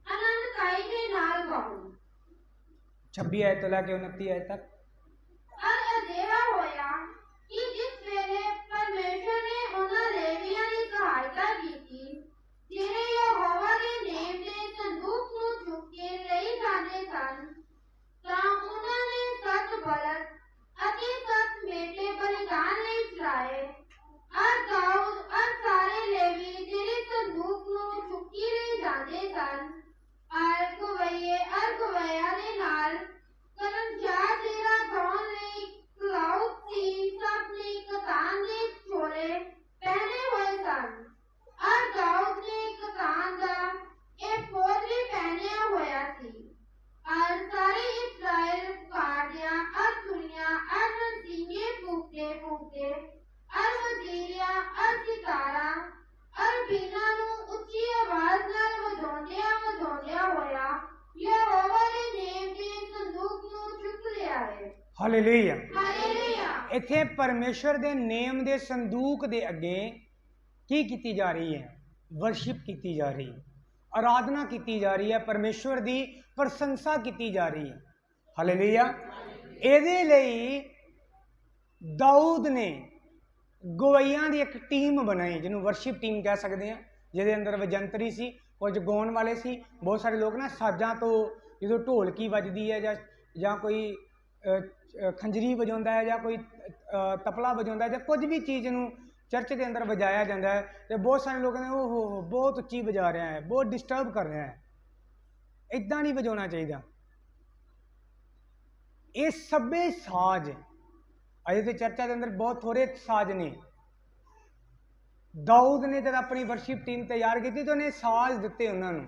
ਆਨੰਦਕਾਈ ਦੇ ਨਾਲ ਗਾਓ। 26 ਆਇਤ ਤੋਂ ਲੈ ਕੇ 29 ਆਇਤ ਤੱਕ। ਅਰ ਅਜਿਹਾ ਹੋਇਆ ਕਿ ਜਿਸ ਵੇਲੇ ਪਰਮੇਸ਼ਰ ਨੇ ਉਹਨਾਂ ਲੇਵੀਆਂ ਦੀ ਸਹਾਇਤਾ ਕੀਤੀ ਜਿਹੜੇ ਯਹੋਵਾ ਦੇ ਨੇਮ ਦੇ ਸੰਦੂਕ ਨੂੰ ਚੁੱਕ ਕੇ ਲਈ ਜਾਂਦੇ ਸਨ, ਤਾਂ ਉਹਨਾਂ ਨੇ 7 ਬਲਦ ਅਤੇ 7 ਮੇਢੇ ਬਲਿਦਾਨ ਲਈ ਚੜਾਏ। ਅਰ ਦਾਊਦ ਅਰ ਸਾਰੇ ਲੇਵੀ ਜਿਹੜੇ ਸੰਦੂਕ ਨੂੰ ਚੁੱਕੀ ਲਈ ਜਾਂਦੇ ਸਨ, ਅਰ ਗਵਈਆ ਦੇ ਨਾਲ ਕਰਮਚਾਰ ਜਿਹੜਾ ਗਾਉਣ ਲਈ ਕਲਾਉਦ ਸੀ, ਸਭ ਨੇ ਕਤਾਨ ਦੇ ਚੋਲੇ ਪਹਿਨੇ ਹੋਏ ਸਨ। ਅਰ ਦਾਊਦ ਨੇ ਕਤਾਨ ਦਾ ਇਹ ਫੌਜ ਵੀ ਪਹਿਨਿਆ ਹੋਇਆ ਸੀ। ਅਰ ਸਾਰੇ ਇਸਰਾਇਲ ਪੁਕਾਰਦਿਆਂ ਅਰ ਸੁਣਿਆ ਅਰ ਨਸੀਂਗੇ ਫੂਕਦੇ ਅਰ ਵਜ਼ੀਰਿਆਂ ਅਰ ਸਿਤਾਰਾਂ ਅਰ ਬੀਨਾਂ ਨੂੰ ਉੱਚੀ ਆਵਾਜ਼ ਨਾਲ ਵਜਾਉਂਦਿਆਂ ਹੋਇਆ ਯਹੋਵਾ ਦੇ ਨੇਮ ਦੇ ਸੰਦੂਕ ਨੂੰ ਚੁੱਕ ਲਿਆਏ। ਹਾਲੇਲੂਇਆ। ਹਾਲੇਲੂਇਆ। ਇੱਥੇ ਪਰਮੇਸ਼ਰ ਦੇ ਨੇਮ ਦੇ ਸੰਦੂਕ ਦੇ ਅੱਗੇ ਕੀ ਕੀਤੀ ਜਾ ਰਹੀ ਹੈ? ਵਰਸ਼ਿਪ ਕੀਤੀ ਜਾ ਰਹੀ ਹੈ। आराधना की जा रही है, परमेश्वर की प्रशंसा की जा रही है। हालेलुया। ਇਹਦੇ ਲਈ दाऊद ने गवैया की एक टीम बनाई, जिन्होंने वर्शिप टीम कह सकते हैं, जिहदे अंदर वजंतरी सी, कुछ गाउण वाले सी, बहुत सारे लोग ना साजां तो जो ढोलकी वजदी है ਜਾਂ कोई खंजरी वजाउंदा है, ਜਾਂ कोई तपला वजाउंदा है, ਜਾਂ कुछ भी चीज़ नूं चर्च के अंदर वजाया जाता है, तो बहुत सारे लोग कहते हैं ओहो बहुत उच्ची वजा रहा है, बहुत डिस्टर्ब कर रहा है। इदां नहीं वजाना चाहिए। ये सभे साज अजे तो चर्चा के अंदर बहुत थोड़े साज ने। दाऊद ने जब अपनी वर्शिप टीम तैयार की तो उन्हें साज दिते उन्होंने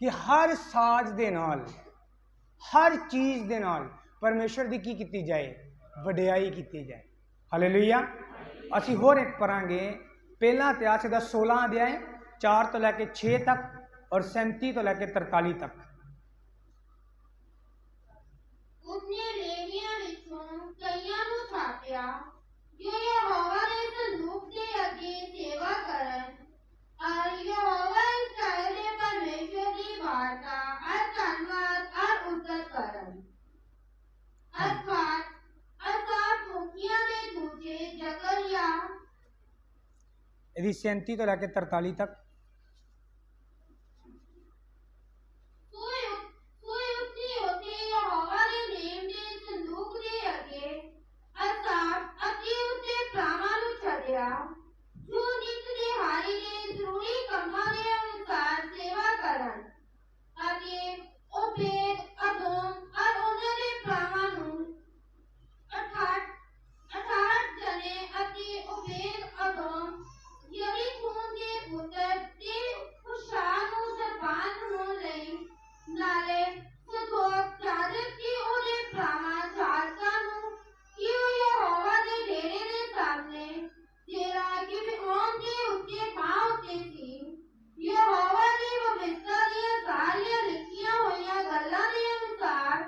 कि हर साज दे नाल, हर चीज़ दे नाल परमेश्वर की की जाए, वडियाई की जाए। हालेलुया। असी होर एक पढ़ांगे पहला इतिहास का 16 अध्याय 4 तो लैके 6 तक और 37 तो लैके 43 तक। उसने लेवियां विचों कईयां नूं छापिया जो यहोवा दे संदूक दे अगे सेवा करन और यहोवा इस्राएल दे परमेश्वर दी वार्ता और धन्यवाद और उद्दत करन। अर्थात मुखिया दे दूजे जकरिया यदि 37 तो लैके 43 तक। जो नित दिहाड़ी दे जरूरी कंमां दे अनुसार सेवा करन अते ओबेद अदोम और उन्हां दे भरावां नूं 18 जने अते ओबेद अदोम यरीखून दे पुत्र ते हुशाम नूं सरपंच होण लई नाले सदोक चादक ते ओहदे भरावां चादकां नूं कि ओह यहोवा दे डेरे दे सामने तेरा कि बिहोन के उत्ते पांव उत्ते सी यहोवा दी पवित्रता दी सारियां लिखियां होईयां गल्लां दे अनुसार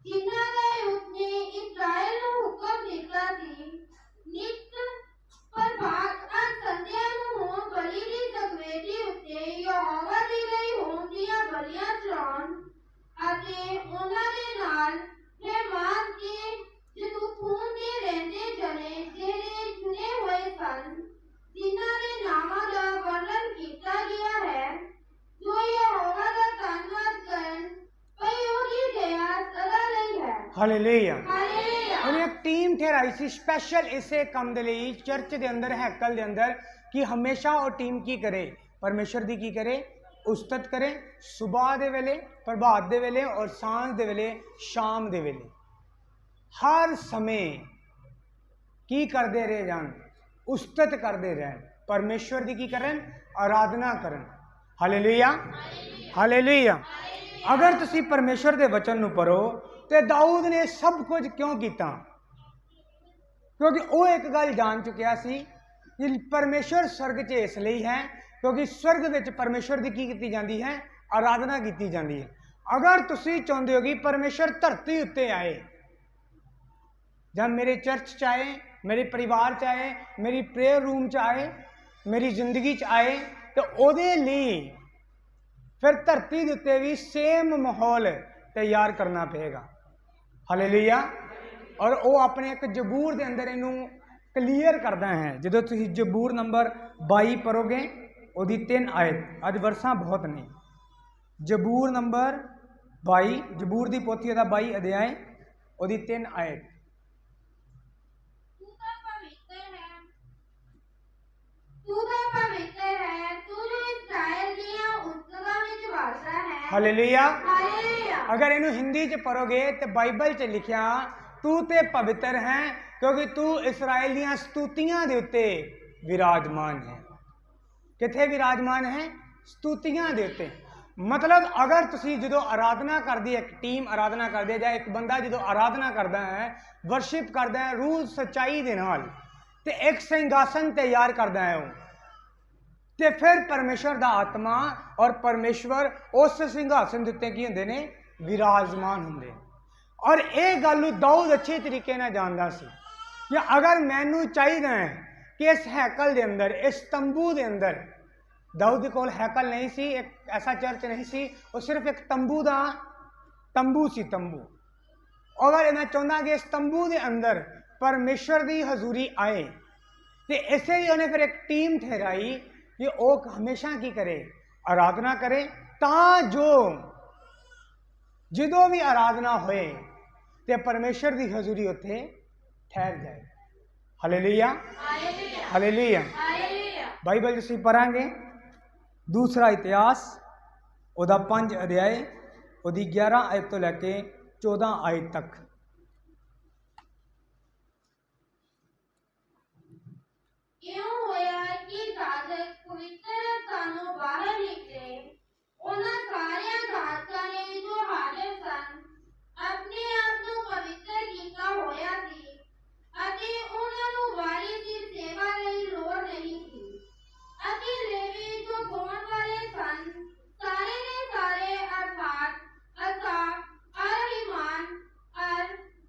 जिन्हां दा उसने इस्राएल नूं हुक्म दिता सी नित प्रभात और संध्या नूं होम बलि दी सगवेदी उत्ते यहोवा दे लई होम दियां बलियां चढ़ाउण अते उन्हां दे नाल रहमान के जदूखून दे रहंदे जने जेहड़े चुने हुए सन जिन्हां दे नामां दा वर्णन कीता गया है जो यहोवा दा धन्नवाद करन भई ओहदी दया सदा लई है। हालेलुया। हालेलुया। उन्हें एक टीम ठहराई सी स्पैशल इसे काम दे लई चर्च के अंदर हैकल के अंदर कि हमेशा वो टीम की करे, परमेश्वर की करे, उस्तत करे, सुबह दे वेले, प्रभात दे वेले और सांझ दे वेले, शाम दे वेले, हर समय की करते रहे जान, उस्तत करते रहन, परमेश्वर की करन, आराधना करन। हालेलुया। हालेलुया। अगर तुसी परमेश्वर के वचन नूं पढ़ो तो दाऊद ने सब कुछ क्यों किया? क्योंकि वो एक गल जान चुकिया सी कि परमेश्वर स्वर्ग च इसलिए है क्योंकि स्वर्ग विच परमेश्वर की जाती है, आराधना की जाती है। अगर तुसी चाहते हो कि परमेश्वर धरती उत्ते आए, जब मेरे चर्च च आए, मेरे परिवार च आए, मेरी प्रेयर रूम च आए, मेरी जिंदगी च आए, तो ओदे लिए फिर धरती के उत्ते भी सेम माहौल तैयार करना पेगा। हालेलुया। और वो अपने एक जबूर के अंदर इनू क्लीयर करता है। जो तुम जबूर नंबर 22 पढ़ोगे वो 3 आयत, अज वर्षा बहुत ने। जबूर नंबर 22, जबूर की पोथी का 22 अध्याय वो 3 आयत। हालेलुया। अगर इनू हिंदी च पढ़ोगे तो बाइबल च लिखा तू ते पवित्र है क्योंकि तू इसराइल दी स्तुतियां दे उत्ते विराजमान है। किथे विराजमान है? स्तुतियां दे उत्ते। मतलब अगर तुसी जो आराधना करदी, एक टीम आराधना करदी है, एक बंदा जो आराधना करता है, वर्शिप करता है रूह सच्चाई दे नाल, ते एक सिंहासन तैयार करता है वो, ते फिर परमेश्वर दा आत्मा और परमेश्वर उस सिंहासन के उत्ते की हुंदे ने? विराजमान होंगे। और ये गल दाऊद अच्छे तरीके नाल जानदा सी कि अगर मैनू चाहिए है कि इस हैकल के अंदर, इस तंबू के अंदर दाऊद दे कोल हैकल नहीं सी, एक ऐसा चर्च नहीं सी, वो सिर्फ एक तंबू सी तंबू। अगर मैं चाहता कि इस तंबू के अंदर परमेश्वर की हजूरी आए तो इसे ही उन्हें फिर एक टीम ठहराई कि वह हमेशा की करे, आराधना करे, जो जो भी आराधना होए तो परमेश्वर की हजूरी उत्थे ठहर जाए। Hallelujah hallelujah. बाइबल जिसी पढ़ांगे दूसरा इतिहास ओदा 5 अध्याय ओदी 11 आयत तो लैके 14 आयत तक। इਉਂ ਹੋਇਆ ਕਿ ਜਾਜਕ ਪਵਿੱਤਰ ਸਥਾਨੋਂ ਬਾਹਰ ਨਿਕਲੇ। ਉਹਨਾਂ ਸਾਰਿਆਂ ਜਾਜਕਾਂ ਨੇ ਜੋ ਹਾਜ਼ਰ ਸਨ ਆਪਣੇ ਆਪ ਨੂੰ ਪਵਿੱਤਰ ਕੀਤਾ ਹੋਇਆ ਸੀ ਅਤੇ ਉਹਨਾਂ ਨੂੰ ਵਾਰੀ ਦੀ ਸੇਵਾ ਲਈ ਲੋੜ ਨਹੀਂ ਸੀ। ਅਤੇ ਲੇਵੀ ਜੋ ਗਾਉਣ ਵਾਲੇ ਸਨ ਸਾਰੇ ਦੇ ਸਾਰੇ ਅਰਥਾਤ ਅਸਾਫ, ਅਹੀਮਾਨ,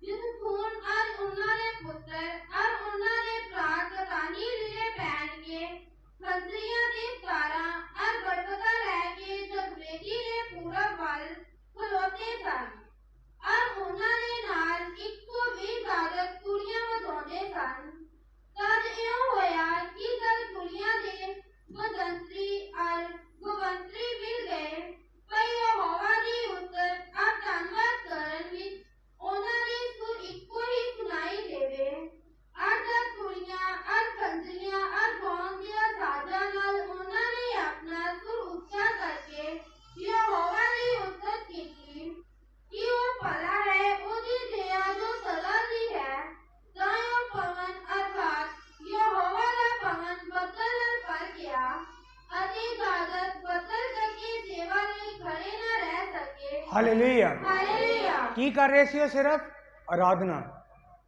ਯਦੂਥੂਨ और उन्होंने पुत्र और उन्होंने प्रार्थनानी लिए पहन के खंजरियां दी तारा और बरबता लैके जगवेदी ने पूरब वाल खलोते सन और उन्होंने नाल 120 जागत कुड़ियां वजाउंदे सन। तद इਉਂ होया कि जब कुड़ियां दे वजंतरी और गवंतरी मिल गए पर यहोवा दी उतर और धन्यवाद करन विच ਉਹਨਾਂ ਦੀ ਸੁਰ ਇੱਕੋ ਹੀ ਸੁਣਾਈ ਦੇਵੇ। ਜਦ ਕੁੜੀਆਂ और ਖੰਜਰੀਆਂ और ਗਾਉਣ ਦੀਆਂ ਸਾਜ਼ਾਂ ਨਾਲ ਉਹਨਾਂ ਨੇ ਆਪਣਾ ਸੁਰ ਉੱਚਾ ਕਰਕੇ ਯਹੋਵਾ ਦੀ ਉਸਤਤ ਕੀਤੀ ਕਿ ਉਹ ਭਲਾ ਹੈ, ਉਹਦੀ ਦਇਆ ਜੋ ਸਦਾ ਦੀ ਹੈ। ਤਾਂ ਉਹ ਪਵਨ ਅਰਥਾਤ ਯਹੋਵਾ ਦਾ ਪਵਨ ਬੱਦਲ ਨਾਲ ਭਰ ਗਿਆ ਅਤੇ ਜਾਜਕ ਬੱਦਲ ਕਰਕੇ ਸੇਵਾ ਲਈ ਖੜੇ ਨਾ ਰਹਿ ਸਕੇ। हालेलुया। हालेलुया। की कर रहे थे? सिर्फ आराधना,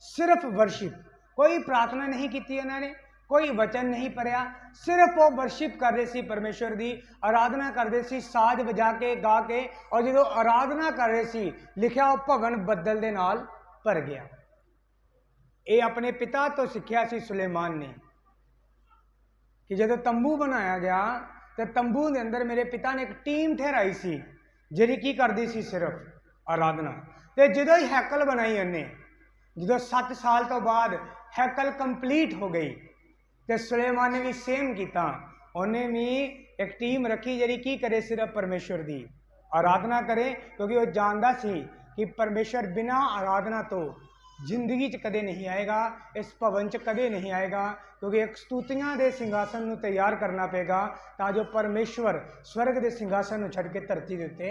सिर्फ वर्शिप। कोई प्रार्थना नहीं की उन्होंने, कोई वचन नहीं पढ़िया, सिर्फ वो वर्शिप कर रहे सी, परमेश्वर की आराधना करते सी साज बजा के गा के। और जो आराधना कर रहे सी लिखा वो भवन बदल दे नाल भर गया। ये अपने पिता तो सीखिया सी सुलेमान ने कि जो तंबू बनाया गया तो तंबू के अंदर मेरे पिता ने एक टीम ठहराई सी ਜਿਹੜੀ ਕੀ करती सी सिर्फ आराधना। तो जो ही हैकल बनाई उन्हें, जो 7 साल तो बाद हैकल कंप्लीट हो गई तो सुलेमान ने भी सेम किया। उन्हें भी एक टीम रखी जी की करे सिर्फ परमेश्वर की आराधना करे, क्योंकि वो जानता सी कि परमेश्वर बिना आराधना तो जिंदगी च कदे नहीं आएगा, इस भवन च कदे नहीं आएगा। क्योंकि एक स्तुतियां दे सिंघासन नूं तैयार करना पेगा ताजो परमेश्वर स्वर्ग के सिंघासन नूं छड़ के धरती दे उत्ते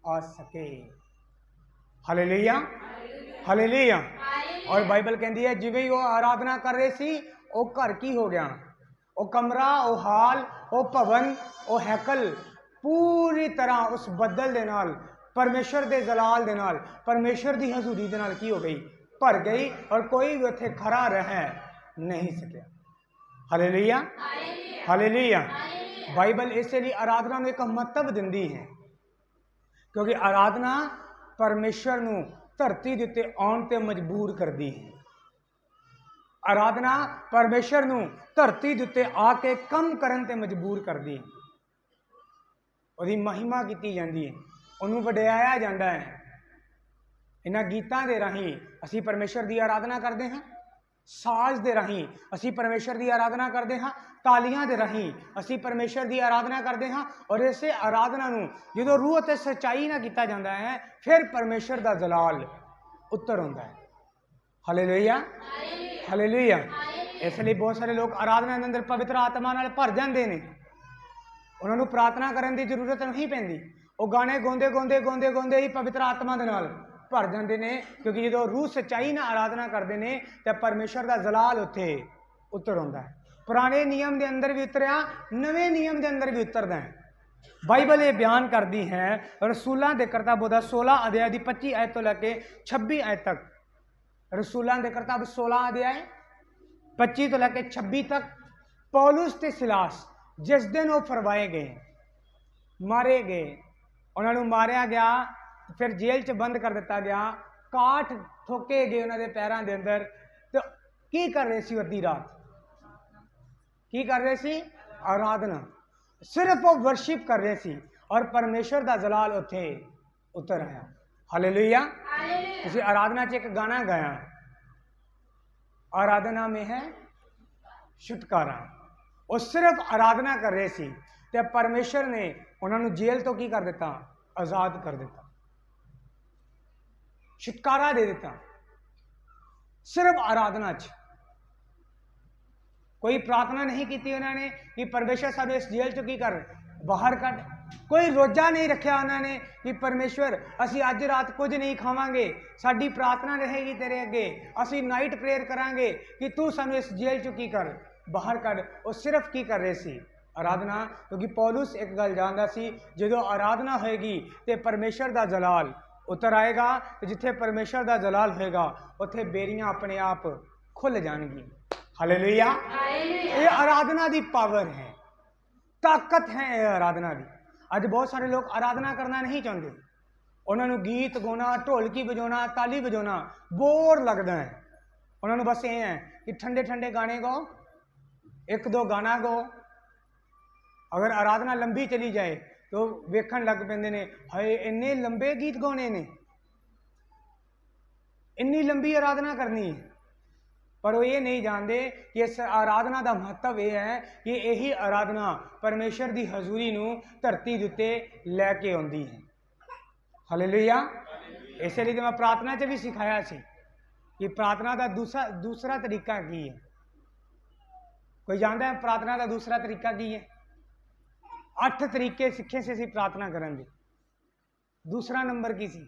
आ सके। Hallelujah hallelujah. और बाइबल कहती है जिवें ही वो आराधना कर रहे सी वो घर की हो गया, वो कमरा, वो हाल, वो भवन, वो हैकल पूरी तरह उस बदल दे नाल, परमेश्वर के जलाल दे नाल, परमेश्वर की हजूरी दे नाल की हो गई, भर गई। और कोई भी उत्थे खड़ा रह नहीं सकिया। Hallelujah hallelujah. बाइबल इसलिए आराधना में एक महत्व दिंदी है, क्योंकि आराधना परमेश्वर नूं धरती दे उत्ते आउण ते मजबूर करदी है। आराधना परमेश्वर नूं धरती दे उत्ते आके कम करन ते मजबूर करदी है। ਉਹਦੀ महिमा की जाती है, ਉਹਨੂੰ ਵਡਿਆਇਆ ਜਾਂਦਾ है। इन्हां गीतां दे राहीं असीं परमेश्वर की आराधना करते हैं, साज दे राहीं असीं परमेश्वर की आराधना करते हैं, तालियां दे राहीं असीं परमेश्वर की आराधना करते हैं। और इसे आराधना नूं जदों रूह ते सच्चाई नाल कीता जांदा है फिर परमेश्वर का जलाल उतर आउंदा है। Hallelujah hallelujah. इसलिए बहुत सारे लोग आराधना के अंदर पवित्र आत्मा नाल भर जाते हैं, उन्होंने प्रार्थना करने की जरूरत नहीं पैंदी, वो गाने गाउंदे गाउंदे गाउंदे गाउंदे ही पवित्र आत्मा के नाल भर जाते हैं। क्योंकि जो रूह सच्चाई ना आराधना करते हैं तो परमेश्वर का जलाल उत्थे उतर आउंदा है। पुराने नियम के अंदर भी उतरिया, नवे नियम के अंदर भी उतरदा है। बाइबल ये बयान करती है रसूलों के करतब 16 अध्याय की 25 आयत तो लैके 26 आयत तक। रसूलों के करतब 16 अध्याय 25 तो लैके 26 तक। पौलुस ते सिलास जिस दिन वो फरवाए गए, मारे गए, उन्होंने मारिया गया, फिर जेल च बंद कर दिता गया, काठ ठोके गए उन्होंने पैरों के अंदर। तो की कर रहे सी? अद्धी रात की कर रहे सी? आराधना। सिर्फ वो वर्शिप कर रहे सी और परमेश्वर का जलाल उत्थे उतर आया। हालेलुया। तुसी आराधना च एक गाना गाया, आराधना में है छुटकारा। वो सिर्फ आराधना कर रहे सी ते परमेश्वर ने उन्होंने जेल तो की कर दिता, आजाद कर दिता, छुटकारा दे दिता सिर्फ आराधना च। कोई प्रार्थना नहीं की उन्होंने कि परमेश्वर सानू इस जेल चो की कर बाहर कट। कोई रोजा नहीं रखा उन्होंने कि परमेश्वर असी अज रात कुछ नहीं खावांगे, साडी प्रार्थना रहेगी तेरे अगे, असी नाइट प्रेयर करांगे कि तू सानू इस जेल चो की कर बाहर कट। वो सिर्फ की कर रहे सी आराधना, क्योंकि पौलुस एक गल जानदा सी, जो आराधना होएगी तो परमेश्वर का जलाल उतर आएगा, तो जिथे परमेश्वर का जलाल होएगा उत्थे बेरियां अपने आप खुल जाएंगी। हालेलुया। ये आराधना की पावर है, ताकत है ये आराधना की। अज बहुत सारे लोग आराधना करना नहीं चाहते, उन्होंने गीत गाना, ढोलकी बजाना, ताली बजाना बोर लगता है। उन्होंने बस ये है कि ठंडे ठंडे गाने गाओ, एक दो गाना गाओ। अगर आराधना लंबी चली जाए तो वेखण लग पेंदे ने, हाय इन्ने लंबे गीत गाने ने, इन्नी लंबी आराधना करनी है। पर वो ये नहीं जानते कि इस आराधना का महत्व यह है कि यही आराधना परमेश्वर की हजूरी नूं धरती दे उत्ते लैके आउंदी है। हालेलुया। इसलिए तो मैं प्रार्थना च भी सिखाया सी कि प्रार्थना का दूसरा तरीका की है। कोई जानता है प्रार्थना का दूसरा तरीका की है? 8 तरीके सीखे से प्रार्थना करन दे। दूसरा नंबर की सी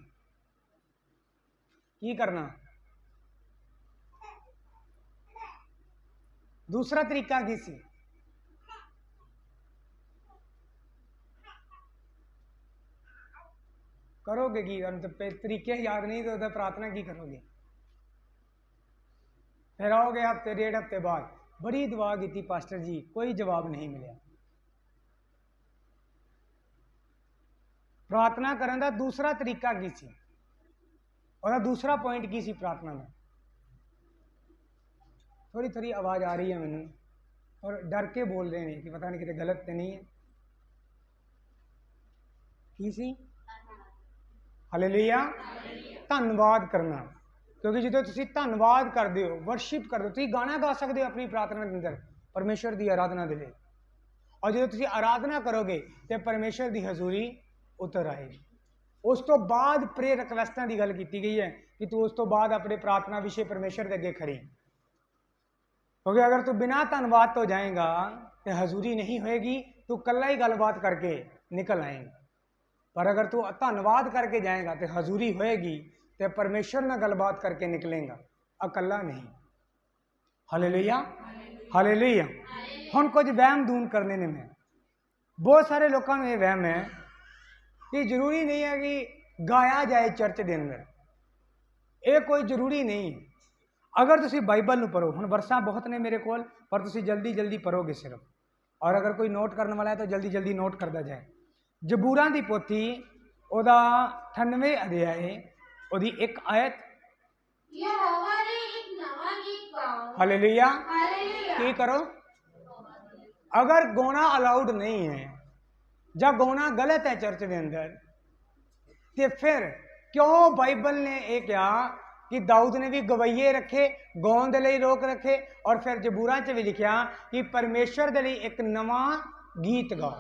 की करना, दूसरा तरीका की सी करोगे की? तो तरीके याद नहीं तो प्रार्थना की करोगे? फिर आओगे हफ्ते 1.5 हफ्ते बाद, बड़ी दुआ की पास्टर जी, कोई जवाब नहीं मिला। प्रार्थना करने का दूसरा तरीका की सी, और दूसरा पॉइंट की सी प्रार्थना में? थोड़ी थोड़ी आवाज आ रही है मैनू, और डर के बोल रहे हैं कि पता नहीं कितने गलत तो नहीं है। की सी? हालेलुया। धन्यवाद करना, क्योंकि जो तुम धन्यवाद करते हो, वर्शिप करते हो, तुम गाना गा सकते हो अपनी प्रार्थना के अंदर परमेश्वर की आराधना के लिए। और जो तुम आराधना करोगे तो परमेश्वर की हजूरी उतर आएगी। उस तो बाद प्रे रिक्वेस्टां की गल की गई है कि तू उस तो बाद अपने प्रार्थना विषय परमेश्वर के अगे खड़ी, क्योंकि अगर तू बिना धन्यवाद तो जाएगा तो हजूरी नहीं होएगी, तू कला ही गलबात करके निकल आएगा। पर अगर तू धन्यवाद करके जाएगा तो हजूरी होएगी, तो परमेश्वर ने गलबात करके निकलेगा, अकला नहीं। हालेलुया। हालेलुया। हुण कुछ वहम दूर करने ने मैं, बहुत सारे लोगों को यह वहम है कि जरूरी नहीं है कि गाया जाए चर्च के अंदर, ये कोई जरूरी नहीं। अगर तुम बाइबल में पढ़ो, हुण वर्षा बहुत ने मेरे को, पर तुम जल्दी जल्दी पढ़ोगे सिर्फ, और अगर कोई नोट करने वाला है तो जल्दी जल्दी नोट करता जाए। जबूरां की पोथी ओदा 98 अध्याय ओदी 1 आयत, यहोवा ने एक नवा गीत गाओ। हालेलुया। हालेलुया। की करो? अगर गाना अलाउड नहीं है या गाना गलत है चर्च के अंदर, तो फिर क्यों बाइबल ने यह कहा कि दाऊद ने भी गवैये रखे, गाउन के लिए रोक रखे, और फिर जबूरां च भी लिखा कि परमेश्वर के लिए एक नवा गीत गाओ।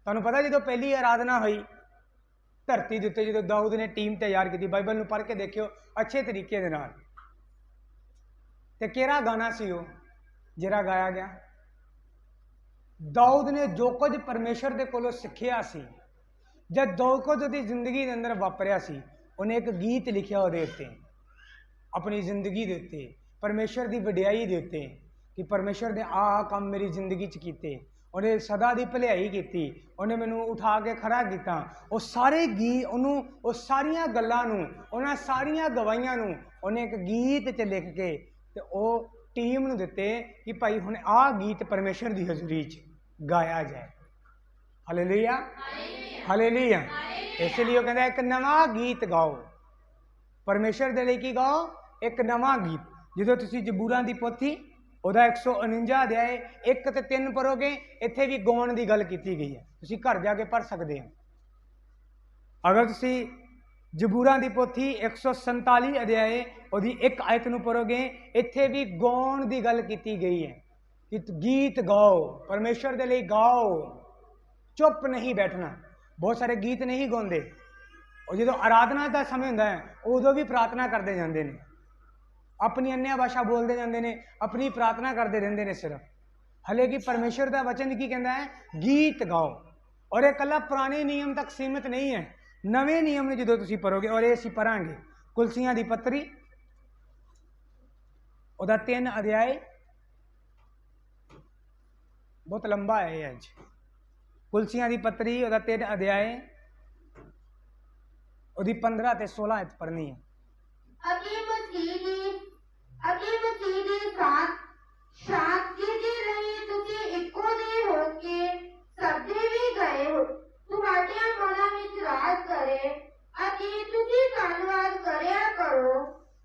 तुहानूं पता जो पहली आराधना हुई धरती के उत्ते, जो दाऊद ने टीम तैयार की, बाइबल में पढ़ के देखियो अच्छे तरीके दे नाल, ते किहड़ा गाना सी वो जिहड़ा गाया गया? दाऊद ने जो कुछ परमेश्वर के कोलों सिक्ख्या सी, जब जो कुछ उसकी जिंदगी के अंदर वापरिया सी, उन्हें एक गीत लिखिया उहदे उत्ते, अपनी जिंदगी के उत्ते परमेश्वर की वडियाई के उत्ते कि परमेश्वर ने आ काम मेरी जिंदगी च कीते, उन्हें सदा की भलाई की, उन्हें मैनू उठा के खड़ा किया। वो सारे गीत उन्होंने, वो सारिया गल्लां नूं, उन्हां सारिया गवाहियां नूं उन्हें एक गीत च लिख के ते वो टीम नूं दिते कि भाई हुण आ गीत परमेश्वर की हजूरी च गाया जाए। हालेलुया। हालेलुया। इसलिए वो कहता है एक नवा गीत गाओ, परमेश्वर के लिए की गाओ? एक नवा गीत। जो तुसीं जबूरां की पोथी ਉਹਦਾ 149 ਅਧਿਆਏ 1 ਤੇ 3 ਪੜੋਗੇ, ਇੱਥੇ ਵੀ ਗਾਉਣ ਦੀ ਗੱਲ ਕੀਤੀ ਗਈ ਹੈ। ਤੁਸੀਂ ਘਰ ਜਾ ਕੇ ਪੜ੍ਹ ਸਕਦੇ ਹੋ। ਅਗਰ ਤੁਸੀਂ ਜ਼ਬੂਰਾਂ ਦੀ ਪੋਥੀ 147 ਅਧਿਆਏ ਉਹਦੀ 1 ਆਇਤ ਨੂੰ ਪੜੋਗੇ, ਇੱਥੇ ਵੀ ਗਾਉਣ ਦੀ ਗੱਲ ਕੀਤੀ ਗਈ ਹੈ ਕਿ ਗੀਤ ਗਾਓ, ਪਰਮੇਸ਼ਰ ਦੇ ਲਈ ਗਾਓ, ਚੁੱਪ ਨਹੀਂ ਬੈਠਣਾ। ਬਹੁਤ ਸਾਰੇ ਗੀਤ ਨਹੀਂ ਗਾਉਂਦੇ, ਉਹ ਜਦੋਂ ਆਰਾਧਨਾ ਦਾ ਸਮੇਂ ਹੁੰਦਾ ਹੈ ਉਦੋਂ ਵੀ ਪ੍ਰਾਰਥਨਾ ਕਰਦੇ ਜਾਂਦੇ ਨੇ, ਆਪਣੀ अन्य भाषा बोलते जाते हैं, अपनी प्रार्थना करते रहते हैं सिर्फ। हले कि परमेश्वर का वचन की कहता है, गीत गाओ। और ये कला पुराने नियम तक सीमित नहीं है, नवे नियम ने जो तुम पढ़ोगे, और ये असीं पढ़ांगे कुलसियां दी पत्री उहदा 3 अध्याय, बहुत लंबा है ये अज। कुलसियां दी पत्री उहदा 3 अध्याय उहदी 15 ते 16 आयत पढ़नी है। अगे मसीह दे साथ शांत कीती रही, तुसी इक्को दे होके सबदे भी गए हो, तुहाडे मनां विच राज करे अते तुसी धन्नवाद करया करो।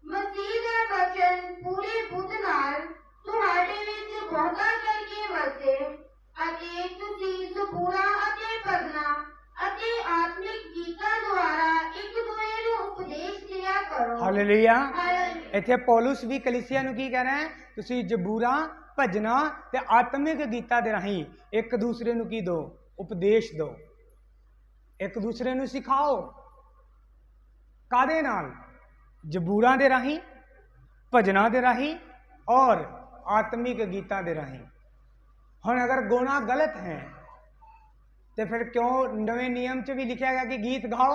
मसीह दा वचन पूरे बुद्ध नाल तुहाडे विच बहुता करके वसे अते तुसी सबूरा अते भजना अते आत्मिक गीतां द्वारा एक दूजे नूं उपदेश दिया करो। हालेलुया। इत्थे पौलुस भी कलीसिया नूं की कह रहा है, तुसी जबूरा भजना ते आत्मिक गीतां दे राहीं एक दूसरे नूं की दो, उपदेश दो, एक दूसरे नूं सिखाओ। कादे नाल? जबूरां दे राहीं, भजना दे राहीं और आत्मिक गीतां दे राहीं। हुण अगर गुणा गलत है तो फिर क्यों नवे नियम च भी लिखा गया कि गीत गाओ?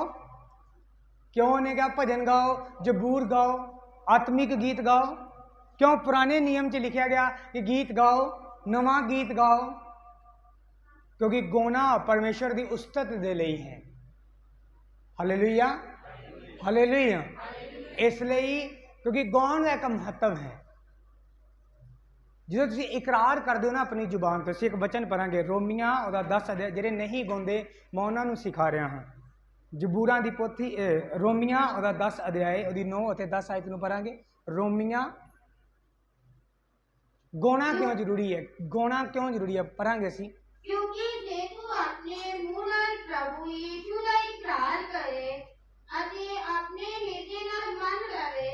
क्यों ने कहा भजन गाओ, जबूर गाओ, आत्मिक गीत गाओ? क्यों पुराने नियम च लिखा गया कि गीत गाओ, नवा गीत गाओ? क्योंकि गाना परमेश्वर की उस्तत दे लई है। Hallelujah, hallelujah. इसलिए क्योंकि गाउन का एक महत्व है। जो तुम इकरार करते हो ना अपनी जुबान तो, एक वचन पढ़ांगे रोमियां उहदा 10 अध्याय, जिहड़े नहीं गाउंदे मैं उन्होंने सिखा रहा हाँ। जबूरां दी पोथी रोमियां उहदा 10 अध्याय उहदी 9 और 10 आयत नूं पढ़ांगे। रोमियां गाना क्यों जरूरी है? गाना क्यों जरूरी है पढ़ांगे असीं। क्योंकि जे तू अपने मुंह नाल प्रभु यीशु दा इकरार करे अते अपने हृदय नाल मन लवे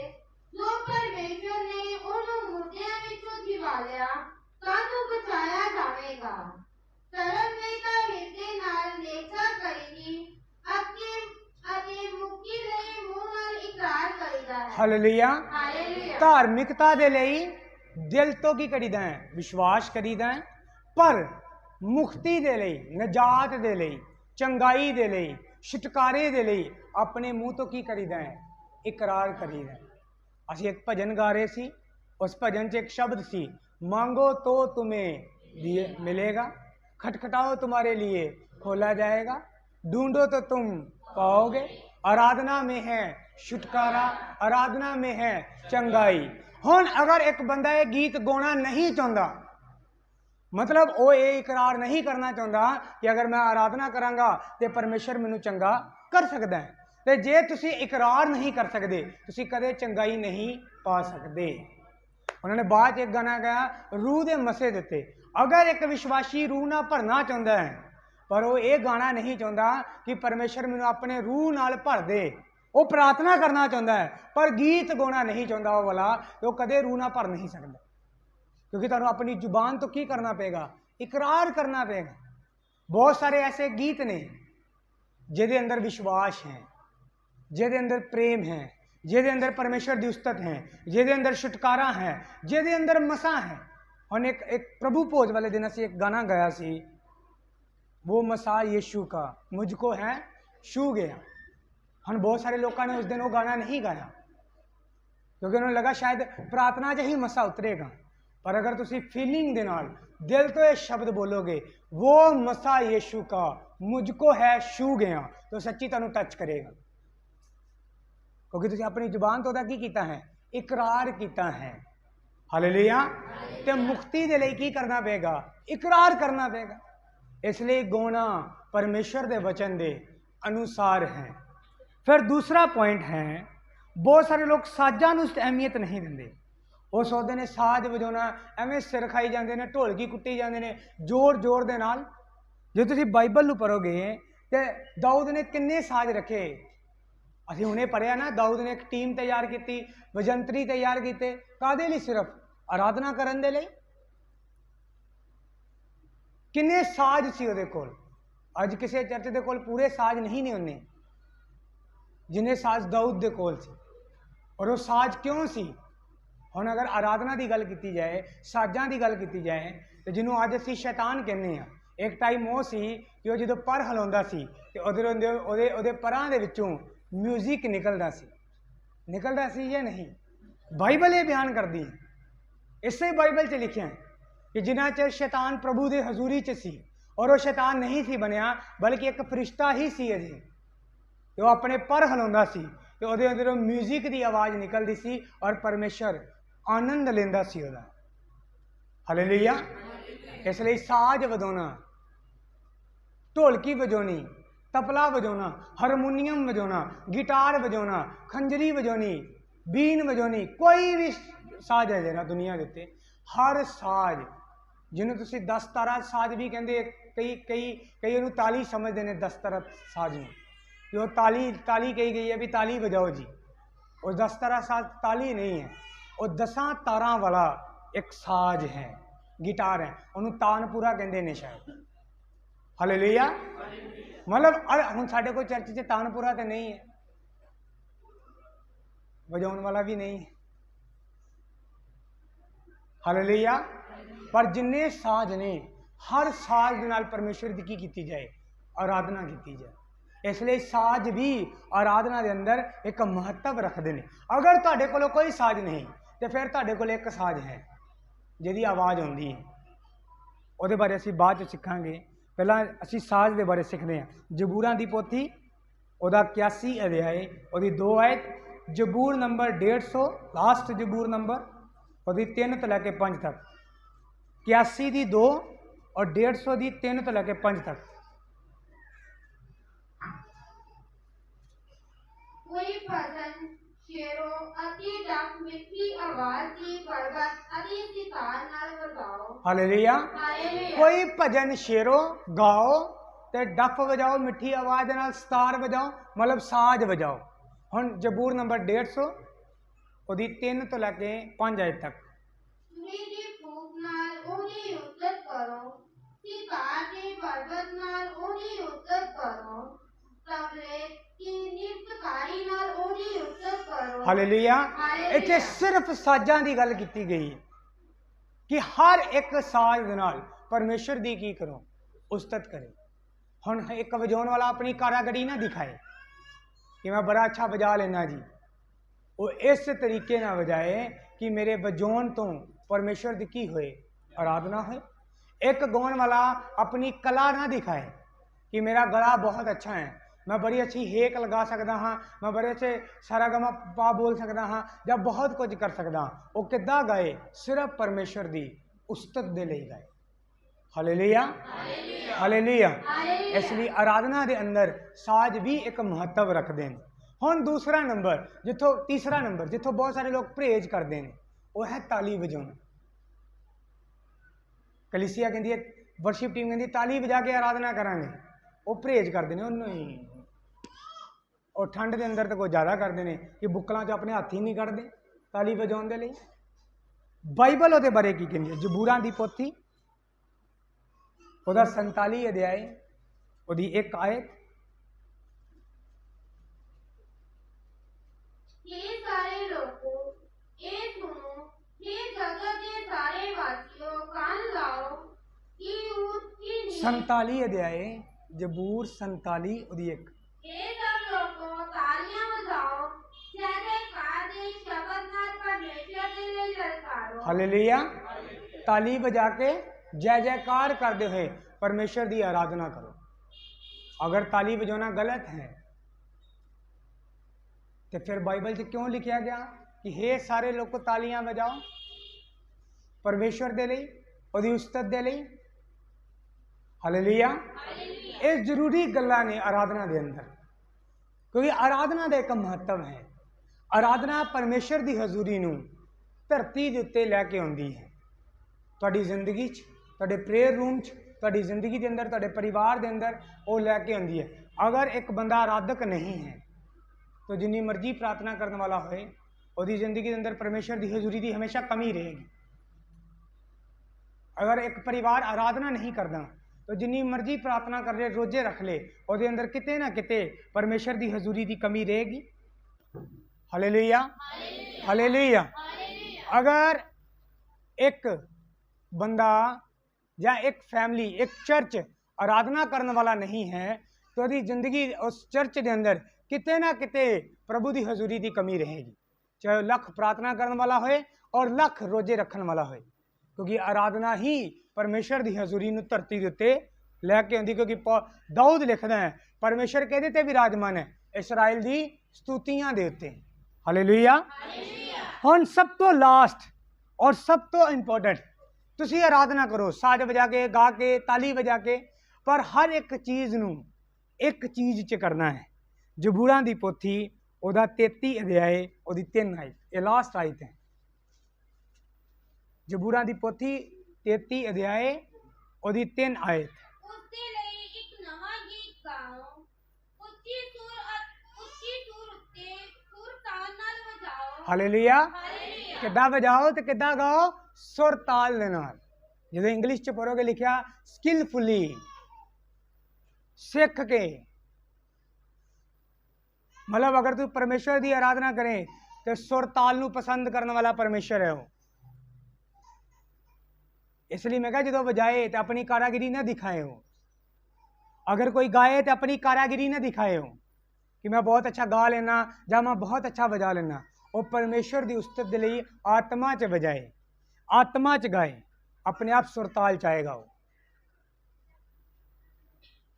जो परमेश्वर ने उन्होंने मुर्दियां विचों जिवा लिया तां तू बचाया जावेगा। सर्ववेदा हृदय नाल लेखा करेगी अते मुक्ति लई मुंह नाल इकरार करीदा है। हालेलुया। हालेलुया। धार्मिकता दे लई दिल तो की करीदा है? विश्वास करीदा है। पर मुक्ति दे लई, नजात दे लई, चंगाई दे लई, छुटकारे दे लई अपने मुंह तो की करीदा है? इकरार करीदा है। असीं एक भजन गा रहे सी, उस भजन च एक शब्द सी, मांगो तो तुम्हें मिलेगा, खटखटाओ तुम्हारे लिए खोला जाएगा, ढूंढो तो तुम पाओगे, आराधना में है छुटकारा, आराधना में है चंगाई। हुण अगर एक बंदा ये गीत गाना नहीं चाहता, मतलब वो ये इकरार नहीं करना चाहता कि अगर मैं आराधना करांगा तो परमेश्वर मैनू चंगा कर सकता है, तो जे तुसी इकरार नहीं कर सकते तुसी कदे चंगाई नहीं पा सकते। उन्होंने बाद एक गाना गाया, रूह दे मसे दिते। अगर एक विश्वासी रूह ना भरना चाहता है पर वो ये गाना नहीं चाहता कि परमेश्वर मैनू अपने रूह नाल भर दे, वो प्रार्थना करना चाहता है पर गीत गाना नहीं चाहता वो वाला, तो कदे रूह ना भर नहीं सकता। क्योंकि तुहानू अपनी जुबान तो की करना पेगा? इकरार करना पेगा। बहुत सारे ऐसे गीत ने जिहदे अंदर विश्वास है, जिहदे अंदर प्रेम है, जिहदे अंदर परमेश्वर की उस्तत है, जिहदे अंदर छुटकारा है, जिहदे अंदर मसा है। हम एक प्रभु भोज वाले दिन असीं एक गाना गाया सी, वो मसा यीशु का मुझको है छू गया। हम बहुत सारे लोगों ने उस दिन वो गाना नहीं गाया क्योंकि उन्हें लगा शायद प्रार्थना च ही मसा उतरेगा। पर अगर तुसी फीलिंग दे नाल दिल तो ये शब्द बोलोगे, वो मसा यीशु का मुझको है छू गया, तो सच्ची तुहानू टच करेगा। क्योंकि तुसी अपनी जुबान तो की कीता है? इकरार कीता है। हालेलुया। ते मुक्ति दे लई की करना पेगा? इकरार करना पेगा। इसलिए गाना परमेश्वर दे वचन दे अनुसार है। फिर दूसरा पॉइंट है, बहुत सारे लोग साजां नूं अहमियत नहीं देंदे। ਉਹ ਸੋਚਦੇ ਨੇ ਸਾਜ਼ ਵਜਾਉਣਾ, ਐਵੇਂ ਸਿਰ ਖਾਈ ਜਾਂਦੇ ਨੇ, ਢੋਲਕੀ ਕੁੱਟੀ ਜਾਂਦੇ ਨੇ ਜ਼ੋਰ ਜ਼ੋਰ ਦੇ ਨਾਲ। ਜੇ ਤੁਸੀਂ ਬਾਈਬਲ ਨੂੰ ਪੜ੍ਹੋਗੇ ਤੇ ਦਾਊਦ ਨੇ ਕਿੰਨੇ ਸਾਜ਼ ਰੱਖੇ। ਅਸੀਂ ਹੁਣੇ ਪੜ੍ਹਿਆ ਨਾ, ਦਾਊਦ ਨੇ ਇੱਕ ਟੀਮ ਤਿਆਰ ਕੀਤੀ, ਵਜੰਤਰੀ ਤਿਆਰ ਕੀਤੇ, ਕਾਹਦੇ ਲਈ? ਸਿਰਫ ਆਰਾਧਨਾ ਕਰਨ ਦੇ ਲਈ। ਕਿੰਨੇ ਸਾਜ਼ ਸੀ ਉਹਦੇ ਕੋਲ। ਅੱਜ ਕਿਸੇ ਚਰਚ ਦੇ ਕੋਲ ਪੂਰੇ ਸਾਜ਼ ਨਹੀਂ ਨੇ ਉਹਨੇ, ਜਿੰਨੇ ਸਾਜ਼ ਦਾਊਦ ਦੇ ਕੋਲ ਸੀ। ਔਰ ਉਹ ਸਾਜ਼ ਕਿਉਂ ਸੀ? ਹੁਣ ਅਗਰ ਆਰਾਧਨਾ ਦੀ ਗੱਲ ਕੀਤੀ ਜਾਏ, ਸਾਜ਼ਾਂ ਦੀ ਗੱਲ ਕੀਤੀ ਜਾਏ, ਤੇ ਜਿਹਨੂੰ ਅੱਜ ਅਸੀਂ ਸ਼ੈਤਾਨ ਕਹਿੰਦੇ ਹਾਂ, ਇੱਕ ਟਾਈਮ ਉਹ ਸੀ ਕਿ ਉਹ ਜਦੋਂ ਪਰ ਹਿਲਾਉਂਦਾ ਸੀ ਤੇ ਉਹਦੇ ਪਰਾਂ ਦੇ ਵਿੱਚੋਂ ਮਿਊਜ਼ਿਕ ਨਿਕਲਦਾ ਸੀ ਜਾਂ ਨਹੀਂ? ਬਾਈਬਲ ਇਹ ਬਿਆਨ ਕਰਦੀ ਹੈ, ਇਸੇ ਬਾਈਬਲ 'ਚ ਲਿਖਿਆ ਕਿ ਜਿਨ੍ਹਾਂ ਚਿਰ ਸ਼ੈਤਾਨ ਪ੍ਰਭੂ ਦੇ ਹਜ਼ੂਰੀ 'ਚ ਸੀ, ਔਰ ਉਹ ਸ਼ੈਤਾਨ ਨਹੀਂ ਸੀ ਬਣਿਆ ਬਲਕਿ ਇੱਕ ਫਰਿਸ਼ਤਾ ਹੀ ਸੀ ਅਜੇ, ਤੇ ਉਹ ਆਪਣੇ ਪਰ ਹਿਲਾਉਂਦਾ ਸੀ ਤੇ ਉਹਦੇ ਅੰਦਰੋਂ ਮਿਊਜ਼ਿਕ ਦੀ ਆਵਾਜ਼ ਨਿਕਲਦੀ ਸੀ ਔਰ ਪਰਮੇਸ਼ਰ ਆਨੰਦ ਲੈਂਦਾ ਸੀ ਉਹਦਾ। ਹਾਲੇਲੂਇਆ। ਇਸ ਲਈ ਸਾਜ਼ ਵਜਾਉਣਾ, ਢੋਲਕੀ ਵਜਾਉਣੀ, ਤਬਲਾ ਵਜਾਉਣਾ, ਹਾਰਮੋਨੀਅਮ ਵਜਾਉਣਾ, ਗਿਟਾਰ ਵਜਾਉਣਾ, ਖੰਜਰੀ ਵਜਾਉਣੀ, ਬੀਨ ਵਜਾਉਣੀ, ਕੋਈ ਵੀ ਸਾਜ਼ ਹੈ ਜਿਹੜਾ ਦੁਨੀਆ ਦੇ ਉੱਤੇ, ਹਰ ਸਾਜ਼ ਜਿਹਨੂੰ ਤੁਸੀਂ 10 ਤਾਰਾ ਸਾਜ਼ ਵੀ ਕਹਿੰਦੇ, ਕਈ ਉਹਨੂੰ ਤਾਲੀ ਸਮਝਦੇ ਨੇ 10 ਤਾਰਾ ਸਾਜ਼ ਨੂੰ, ਕਿ ਉਹ ਤਾਲੀ ਕਹੀ ਗਈ ਹੈ ਵੀ ਤਾਲੀ ਵਜਾਓ ਜੀ। ਉਹ 10 ਤਾਰਾ ਸਾਜ਼ ਤਾਲੀ ਨਹੀਂ ਹੈ, ਉਹ 10 ਤਾਰਾਂ ਵਾਲਾ ਇੱਕ ਸਾਜ਼ ਹੈ, ਗਿਟਾਰ ਹੈ, ਉਹਨੂੰ ਤਾਨਪੁਰਾ ਕਹਿੰਦੇ ਨੇ ਸ਼ਾਇਦ। ਹਾਲੇਲੂਇਆ। ਮਤਲਬ ਹੁਣ ਸਾਡੇ ਕੋਲ ਚਰਚ 'ਚ ਤਾਨਪੁਰਾ ਤੇ ਨਹੀਂ ਹੈ, ਵਜਾਉਣ ਵਾਲਾ ਵੀ ਨਹੀਂ ਹੈ। ਹਾਲੇਲੂਇਆ। ਪਰ ਜਿੰਨੇ ਸਾਜ਼ ਨੇ, ਹਰ ਸਾਜ਼ ਦੇ ਨਾਲ ਪਰਮੇਸ਼ਰ ਦੀ ਕੀ ਕੀਤੀ ਜਾਏ? ਆਰਾਧਨਾ ਕੀਤੀ ਜਾਏ। ਇਸ ਲਈ ਸਾਜ਼ ਵੀ ਆਰਾਧਨਾ ਦੇ ਅੰਦਰ ਇੱਕ ਮਹੱਤਵ ਰੱਖਦੇ ਨੇ। ਅਗਰ ਤੁਹਾਡੇ ਕੋਲ ਕੋਈ ਸਾਜ਼ ਨਹੀਂ ਤੇ ਫਿਰ ਤੁਹਾਡੇ ਕੋਲ ਇੱਕ ਸਾਜ਼ ਹੈ ਜਿਹਦੀ ਆਵਾਜ਼ ਆਉਂਦੀ ਹੈ। ਉਹਦੇ ਬਾਰੇ ਅਸੀਂ ਬਾਅਦ 'ਚ ਸਿੱਖਾਂਗੇ, ਪਹਿਲਾਂ ਅਸੀਂ ਸਾਜ਼ ਦੇ ਬਾਰੇ ਸਿੱਖਦੇ ਹਾਂ। ਜ਼ਬੂਰਾਂ ਦੀ ਪੋਥੀ, ਉਹਦਾ 81 ਅਧਿਆਏ, ਉਹਦੀ 2 ਆਇਤ, ਜ਼ਬੂਰ ਨੰਬਰ 150, ਲਾਸਟ ਜ਼ਬੂਰ ਨੰਬਰ, ਉਹਦੀ 3 ਤੋਂ ਲੈ ਕੇ 5 ਤੱਕ। 81 ਦੀ 2 और 150 ਦੀ 3 ਤੋਂ ਲੈ ਕੇ 5 ਤੱਕ। कोई भजन शेरों अति डफ मिठी आवाज की पर्वत अति सितार नाल वजाओ। हालेलुया। कोई भजन शेरों गाओ ते डफ वजाओ, मिठी आवाज नाल सितार वजाओ, मतलब साज वजाओ। हुण जबूर नंबर 150 ਉਹਦੀ 3 ਤੋਂ ਲੈ ਕੇ 5 ਆਇਤ ਤੱਕ। मेरी फूक नाल ओदी उद्दत करो, सितार के पर्वत नाल ओदी उद्दत करो, तबले की निरतकारी नाल ओदी उद्दत करो। हालेलुया। ਇੱਥੇ ਸਿਰਫ ਸਾਜ਼ਾਂ ਦੀ ਗੱਲ ਕੀਤੀ ਗਈ ਹੈ ਕਿ ਹਰ ਇੱਕ ਸਾਜ਼ ਦੇ ਨਾਲ ਪਰਮੇਸ਼ਰ ਦੀ ਕੀ ਕਰੋ? ਉਸਤਤ ਕਰੇ। ਹੁਣ ਇੱਕ ਵਜਾਉਣ ਵਾਲਾ ਆਪਣੀ ਕਾਰਾਗਰੀ ਨਾ ਦਿਖਾਏ ਕਿ ਮੈਂ ਬੜਾ ਅੱਛਾ ਵਜਾ ਲੈਣਾ ਜੀ। ਉਹ ਇਸ ਤਰੀਕੇ ਨਾਲ ਵਜਾਏ ਕਿ ਮੇਰੇ ਵਜਾਉਣ ਤੋਂ ਪਰਮੇਸ਼ਰ ਦੀ ਕੀ ਹੋਏ? ਆਰਾਧਨਾ ਹੋਏ। ਇੱਕ ਗਾਉਣ ਵਾਲਾ ਆਪਣੀ ਕਲਾ ਨਾ ਦਿਖਾਏ ਕਿ ਮੇਰਾ ਗਲਾ ਬਹੁਤ ਅੱਛਾ ਹੈ, मैं बड़ी अच्छी हेक लगा सकता हाँ, मैं बड़े अच्छे सारा गमा पा बोल सकता हाँ, या बहुत कुछ कर सकता हाँ। वो किद्दां गाए? सिर्फ परमेश्वर दी उस्तत दे लिए गाए। Hallelujah, hallelujah. इसलिए आराधना के अंदर साज भी एक महत्व रखते हैं। हुण दूसरा नंबर जिथों, तीसरा नंबर जिथों बहुत सारे लोग परहेज करते हैं, वो है ताली बजाना। कलीसिया कहती है, वर्शिप टीम कहती ताली बजा के आराधना करांगे, वो परहेज करते हैं उन्होंने। और ठंड के अंदर तो कोई ज़्यादा करते हैं कि बुक्कलों च अपने हाथ ही नहीं कढ़ते ताली बजाने के लिए। बाइबल वो बारे की कहती है? जबूरां दी पोथी, ਉਹਦਾ 47 ਅਧਿਆਏ, ਉਹਦੀ 1 ਆਇਤ। हे सारे लोगो ए सुनो, हे जगत के सारे वासियों कान लाओ कि उसकी 47 ਅਧਿਆਏ, जबूर 47 ਉਹਦੀ 1। हे सब लोगो तालियां बजाओ, जय जयकार दे शब्द नाल परमेश्वर दे लिए ललकारो। हालेलुया। ताली बजा के जय जयकार करते हुए परमेश्वर की आराधना करो। अगर ताली बजाना गलत है तो फिर बाइबल से क्यों लिखा गया कि हे सारे लोग को तालियां बजाओ परमेश्वर दे लिए, ओदी उस्तत दे लिए? हालेलुया। ये जरूरी गल्लां ने आराधना के अंदर, क्योंकि आराधना का एक महत्व है। आराधना परमेश्वर की हजूरी नूं ਧਰਤੀ ਦੇ ਉੱਤੇ ਲੈ ਕੇ ਆਉਂਦੀ ਹੈ। ਤੁਹਾਡੀ ਜ਼ਿੰਦਗੀ 'ਚ, ਤੁਹਾਡੇ ਪ੍ਰੇਅਰ रूम 'ਚ, ਤੁਹਾਡੀ ਜ਼ਿੰਦਗੀ ਦੇ ਅੰਦਰ, ਤੁਹਾਡੇ परिवार ਦੇ ਅੰਦਰ ਉਹ ਲੈ ਕੇ ਆਉਂਦੀ ਹੈ। अगर एक बंदा आराधक नहीं है तो जिन्नी मर्जी प्रार्थना करने वाला होए ਉਹਦੀ ਜ਼ਿੰਦਗੀ ਦੇ ਅੰਦਰ परमेश्वर की हजूरी की हमेशा कमी रहेगी। अगर एक परिवार आराधना नहीं करता तो जिन्नी मर्जी प्रार्थना कर ले, रोजे रख ले, ਉਹਦੇ अंदर किते ना किते परमेश्वर की हजूरी की कमी रहेगी। Hallelujah, hallelujah. अगर एक बंदा या एक फैमिली, एक चर्च आराधना करने वाला नहीं है तो ਉਹਦੀ ਜ਼ਿੰਦਗੀ उस चर्च के अंदर किते ना किते प्रभु की हजूरी की कमी रहेगी। चाहे लख प्रार्थना करने वाला होए और लख रोजे रखने वाला होए, क्योंकि आराधना ही परमेश्वर की हजूरी नूं धरती के उत्ते लैके आउंदी। क्योंकि दाऊद लिखदा है परमेश्वर कहदे ते विराजमान है इसराइल दी स्तुतियां दे उत्ते। हालेलुया। हुण सब तो लास्ट और सब तो इंपॉर्टेंट, तुसी आराधना करो साज बजा के, गा के, ताली बजा के, पर हर एक चीज़ नूं एक चीज़ च करना है। जबूरां दी पोथी ਉਹਦਾ 33 ਅਧਿਆਏ ਉਹਦੀ 3 ਆਇਤ, ਇਹ ਲਾਸਟ ਆਇਤ ਹੈ। ਜਬੂਰਾਂ ਦੀ ਪੋਥੀ 33 ਅਧਿਆਏ ਉਹਦੀ 3 ਆਇਤ। ਉਸਦੇ ਲਈ ਇੱਕ ਨਵਾਂ ਗੀਤ ਗਾਓ, ਉੱਚੀ ਸੁਰ ਉੱਤੇ ਸੁਰ ਤਾਲ ਨਾਲ ਵਜਾਓ। ਹਾਲੇਲੂਇਆ। ਕਿੱਦਾਂ ਵਜਾਓ ਤੇ ਕਿੱਦਾਂ ਗਾਓ? ਸੁਰ ਤਾਲ ਦੇ ਨਾਲ। ਜਦੋਂ ਇੰਗਲਿਸ਼ ਚ ਪੜੋਗੇ ਲਿਖਿਆ ਸਕਿਲਫੁਲੀ, ਸਿੱਖ ਕੇ। मतलब अगर तू परमेश्वर की आराधना करें तो सुर ताल नूं पसंद करने वाला परमेश्वर है वो। इसलिए मैं कहा जो बजाए तो अपनी कारागिरी ना दिखाए हो। अगर कोई गाए तो अपनी कारागिरी ना दिखाए हो कि मैं बहुत अच्छा गा लेना या मैं बहुत अच्छा बजा लेना। वो परमेश्वर की उस्तत दे लई आत्मा च बजाए, आत्मा च गाए, अपने आप सुर ताल चाहेगा वो।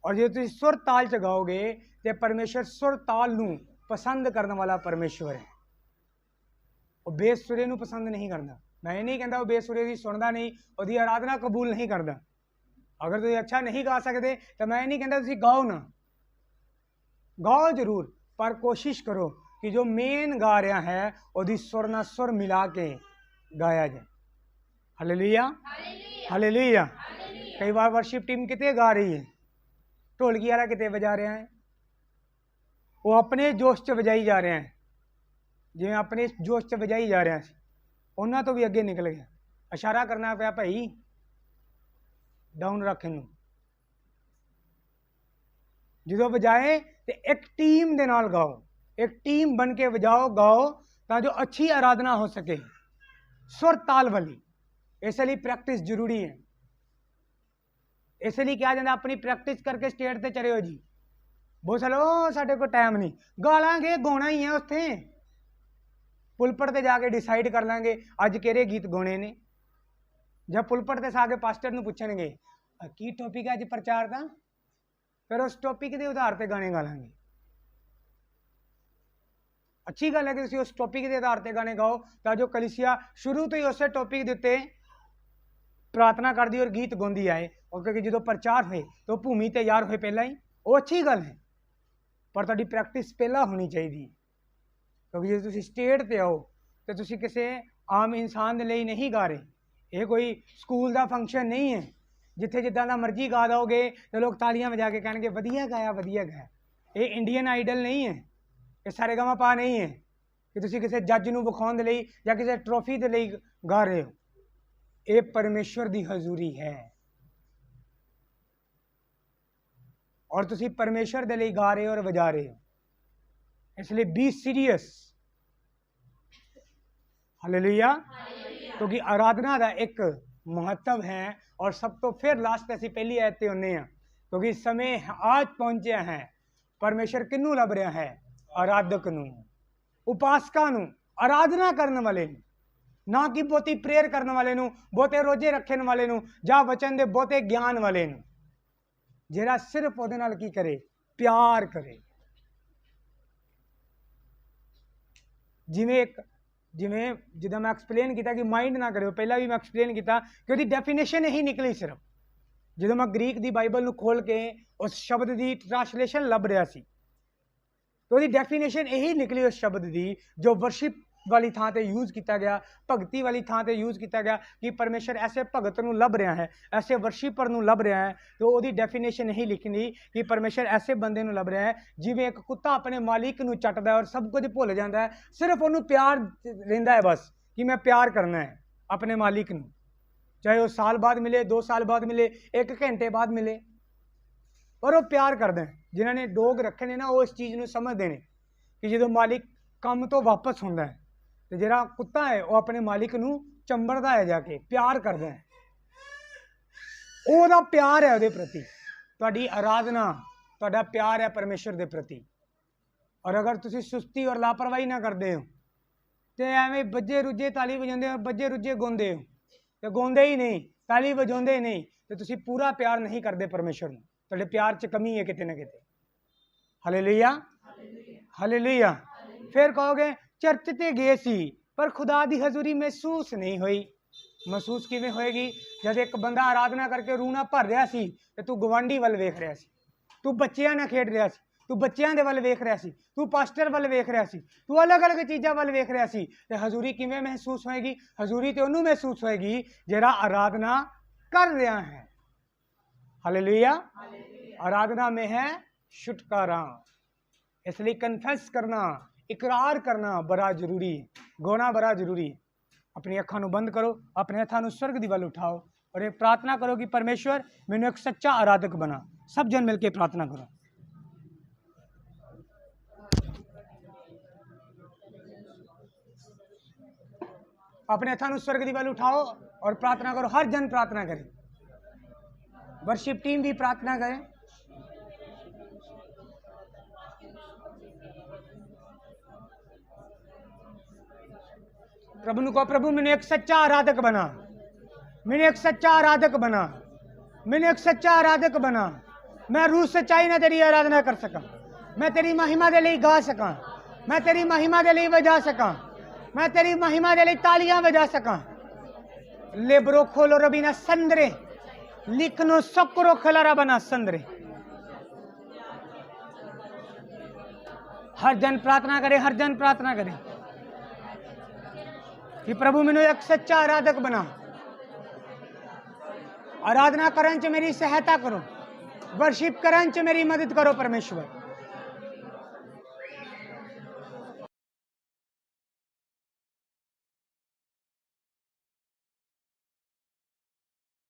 और जो तुम सुर ताल च गाओगे तो परमेश्वर सुर ताल नूं पसंद करने वाला परमेश्वर है। वो बेसुरे नूं पसंद नहीं करता। मैं ये नहीं कहता वो बेसुरे की सुनता नहीं, उसकी आराधना कबूल नहीं करता। अगर तुम अच्छा नहीं गा सकते तो मैं ये नहीं कहता तुम गाओ ना, गाओ जरूर, पर कोशिश करो कि जो मेन गा रहा है उसकी सुर ना सुर मिला के गाया जाए। Hallelujah, hallelujah. कई बार वर्शिप टीम कितने गा रही है, ढोलकी वाला कितने बजा रहा है, वो अपने जोश च बजाई जा रहे हैं, जिवें अपने जोश च बजाई जा रहे हैं, उन्होंने तो भी अगे निकल गया। इशारा करना पाया भाई डाउन रख इनू। जो बजाए तो एक टीम दे नाल गाओ, एक टीम बन के बजाओ, गाओ, तां जो अच्छी आराधना हो सके, सुर ताल वाली। इसलिए प्रैक्टिस जरूरी है। इसलिए क्या जाता अपनी प्रैक्टिस करके स्टेज ते चले हो जी। बहुत सारे साढ़े को टाइम नहीं, गा लांगे, गाना ही है उत्थे, पुलपट ते जाके डिसाइड कर लांगे अज किहड़े गीत गाने ने। जब पुलपट ते आके पास्टर नूं पुछणगे की टॉपिक है अज प्रचार दा, फिर उस टॉपिक के आधार पर गाने गा लांगे। अच्छी गल है कि तुसीं उस टॉपिक के आधार पर गाने गाओ, तां जो कलीसिया शुरू तो ही उस टॉपिक के उत्ते प्रार्थना करती और गीत गाँदी आए। और क्योंकि जो प्रचार होए तो भूमि तैयार होए पहला ही, वो अच्छी गल है, पर तुहाडी प्रैक्टिस पहला होनी चाहिए। क्योंकि जो तुसीं स्टेज ते आओ तो तुसीं किसी आम इंसान के लिए नहीं गा रहे, ये कोई स्कूल का फंक्शन नहीं है जिथे जिद्दां दा मर्जी गा दोगे तो लोग तालियां बजा के कहेंगे वधिया गाया, वधिया गाया। ये इंडियन आइडल नहीं है, ये सारेगामापा नहीं है कि तुसीं किसी जज नूं विखाउण दे लई या किसी ट्रॉफी दे लई गा रहे हो। ये परमेश्वर की हजूरी है और तुसीं परमेश्वर दे लई गा रहे हो और बजा रहे हो। इसलिए बी सीरियस। हालेलुया। क्योंकि आराधना का एक महत्व है। और सब तो फिर लास्ट असीं पहली आयत ते आउंदे हां, क्योंकि समय आज पहुंचा है, परमेश्वर किनू लभ रहा है? आराधक नूं, उपासका नूं, आराधना करने वाले नूं, ना कि बहुती प्रेयर करने वाले नूं, बहुते रोजे रखने वाले नूं, जां वचन दे बहुते ज्ञान वाले नूं, जिहड़ा सिर्फ उहदे नाल की करे, प्यार करे। जिवें जिद्दां मैं एक्सप्लेन किया कि माइंड ना करो, पहला भी मैं एक्सप्लेन किया कि उसकी डेफिनेशन यही निकली। सिर्फ जो मैं ग्रीक की बाइबल नूं खोल के उस शब्द की ट्रांसलेशन लभ रहा सी तो उसकी डेफिनेशन यही निकली उस शब्द की जो वर्शिप वाली थां ते यूज़ किया गया, भगती वाली थां ते यूज़ किया गया कि परमेश्वर ऐसे भगत नूं लभ रहा है, ऐसे वर्शिपर नूं लभ रहा है। तो वो डेफिनेशन यही लिखनी कि परमेश्वर ऐसे बंदे नूं लभ रहा है जिवें एक कुत्ता अपने मालिक नूं चटदा है और सब कुछ भुल जाता है, सिर्फ उन्होंने प्यार रहिंदा है, बस कि मैं प्यार करना है अपने मालिक नूं, चाहे वो साल बाद मिले, 2 साल बाद मिले, 1 घंटे बाद मिले, और वो प्यार करते हैं। जिन्होंने डोग रखे ने ना, वो इस चीज़ को समझते हैं कि जो मालिक काम तो वापस होंदा है, तो जिहड़ा कुत्ता है वो अपने मालिक नूं चंबड़दा है, जाके प्यार करदा है, ਉਹਦਾ प्यार है ਉਹਦੇ प्रति। ਤੁਹਾਡੀ आराधना, ਤੁਹਾਡਾ प्यार है परमेश्वर के प्रति। और अगर तुसी सुस्ती और लापरवाही ना करते हो तो एवें बजे रुझे ताली वजाते हो, बजे रुझे गाते हो, तो गाते ही नहीं, ताली वजाते ही नहीं, तो तुसी पूरा प्यार नहीं करते परमेश्वर नूं, ਤੁਹਾਡੇ प्यार च कमी है किते ना किते। Hallelujah, hallelujah. फिर कहोगे चर्च ते गए सी पर खुदा दी हजूरी महसूस नहीं हुई। महसूस किवें होएगी? जब एक बंदा आराधना करके रूना भर रहा सी ते तू गवांढी वल वेख रहा सी, तू बच्चियां नाल खेड रहा सी, तू बच्चियां दे वल वेख रहा सी, तू पास्टर वल वेख रहा सी, तू अलग अलग चीज़ां वल वेख रहा सी, ते हजूरी किवें महसूस होएगी? हजूरी ते उन्होंने महसूस होएगी जिहड़ा आराधना कर रहा है। हालेलुया। आराधना में है छुटकारा, इसलिए कन्फेस करना, इकरार करना बड़ा जरूरी है, गाना बड़ा जरूरी है। अपनी अखां नूं बंद करो, अपने हथां नूं स्वर्ग दी वल उठाओ और ये प्रार्थना करो कि परमेश्वर मैनूं एक सच्चा आराधक बना। सब जन मिलकर प्रार्थना करो। अपने हथां नूं स्वर्ग दी वल उठाओ और प्रार्थना करो। हर जन प्रार्थना करे, वर्शिप टीम भी प्रार्थना करे। प्रभु ने कहो, प्रभु मैंने एक सच्चा आराधक बना, मैंने एक सच्चा आराधक बना, मैंने एक सच्चा आराधक बना। मैं रूह सच्चाई ना तेरी आराधना कर सका, मैं तेरी महिमा दे लिए गा सका, मैं तेरी महिमा दे लिए बजा सका, मैं तेरी महिमा दे लिए तालियां बजा सका। लेबरो खोलो रबीना संदरे लिखनो सक्रो खलारा बना संदरे। हर जन प्रार्थना करे, हर जन प्रार्थना करे कि प्रभु मैंने एक सच्चा आराधक बना। आराधना करन च मेरी सहायता करो, वर्शिप करन च मेरी मदद करो परमेश्वर।